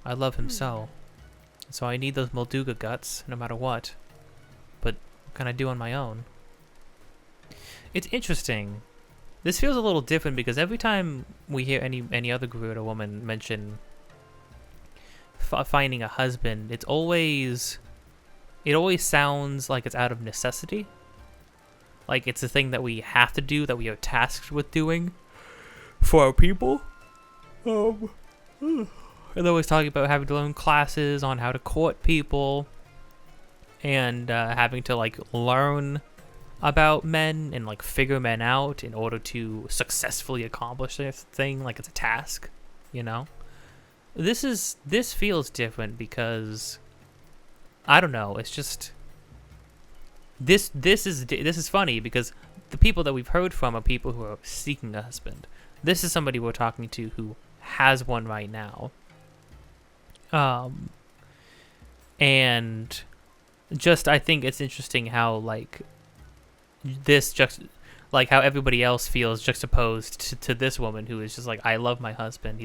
A: I love him so. So I need those Molduga guts, no matter what. But what can I do on my own? It's interesting. This feels a little different because every time we hear any other Garuda woman mention finding a husband, it always sounds like it's out of necessity. Like it's a thing that we have to do, that we are tasked with doing for our people. And they're always talking about having to learn classes on how to court people and having to like learn about men and like figure men out in order to successfully accomplish this thing, like it's a task, you know? This feels different because I don't know, it's just this is funny because the people that we've heard from are people who are seeking a husband. This is somebody we're talking to who has one right now. And just I think it's interesting how like how everybody else feels juxtaposed to this woman who is just like, I love my husband.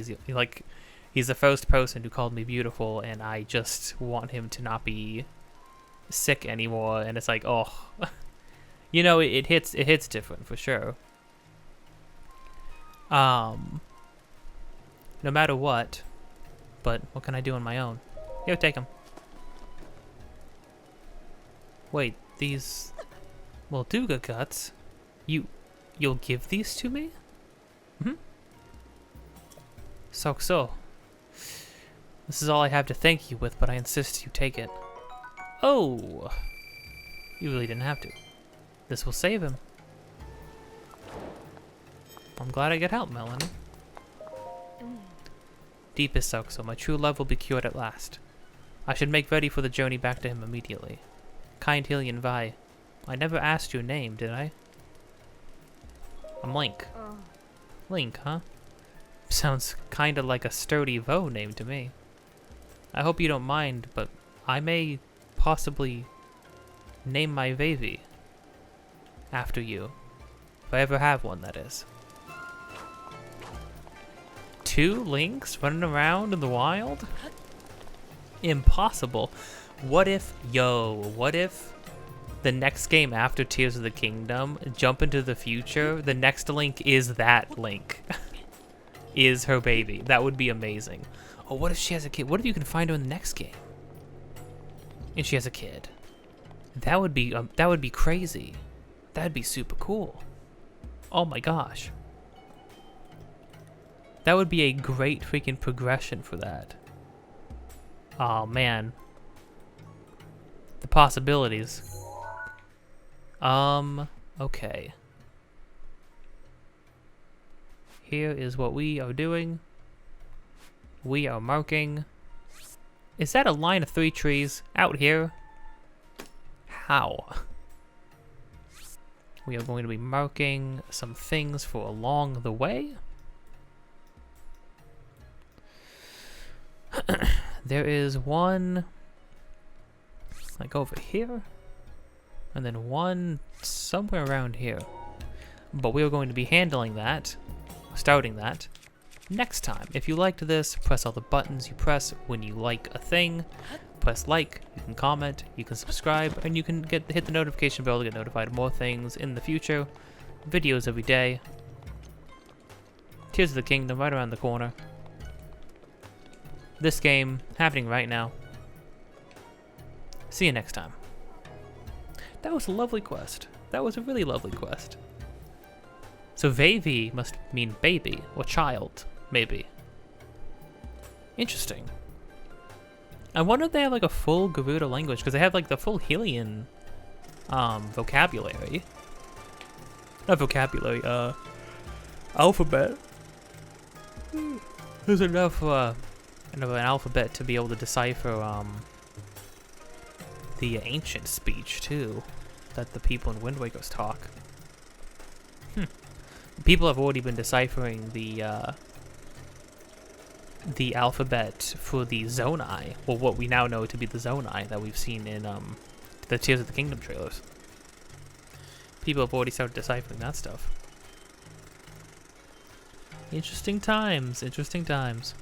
A: He's the first person who called me beautiful, and I just want him to not be sick anymore. And it's like, oh, you know, it hits different for sure. No matter what, but what can I do on my own? Here, take him. Wait, these Molduga guts? You'll give these to me? Hmm? So. This is all I have to thank you with, but I insist you take it. Oh! You really didn't have to. This will save him. I'm glad I get help, Melanie. Deepest Soxo, my true love will be cured at last. I should make ready for the journey back to him immediately. Kind Hylian Vi, I never asked your name, did I? I'm Link. Link, huh? Sounds kinda like a sturdy Vo name to me. I hope you don't mind, but I may possibly name my Vavi after you. If I ever have one, that is. 2 Links running around in the wild? Impossible. What if the next game after Tears of the Kingdom, jump into the future, the next Link is that Link. Is her baby. That would be amazing. Oh, what if she has a kid? What if you can find her in the next game? And she has a kid. That would be crazy. That'd be super cool. Oh my gosh. That would be a great freaking progression for that. Oh man. The possibilities. Okay. Here is what we are doing. We are marking. Is that a line of 3 trees out here? How? We are going to be marking some things for along the way. There is one like over here, and then one somewhere around here. But we are going to be handling that, starting that, next time. If you liked this, press all the buttons you press when you like a thing. Press like, you can comment, you can subscribe, and you can hit the notification bell to get notified of more things in the future. Videos every day. Tears of the Kingdom right around the corner. This game happening right now. See you next time. That was a lovely quest. That was a really lovely quest. So Vavi must mean baby or child, maybe. Interesting. I wonder if they have like a full Garuda language, because they have like the full Hylian vocabulary. Not vocabulary, alphabet. There's enough an alphabet to be able to decipher the ancient speech too that the people in Wind Waker's talk. People have already been deciphering the alphabet for the Zonai, or what we now know to be the Zonai that we've seen in the Tears of the Kingdom trailers. People have already started deciphering that stuff. Interesting times, interesting times.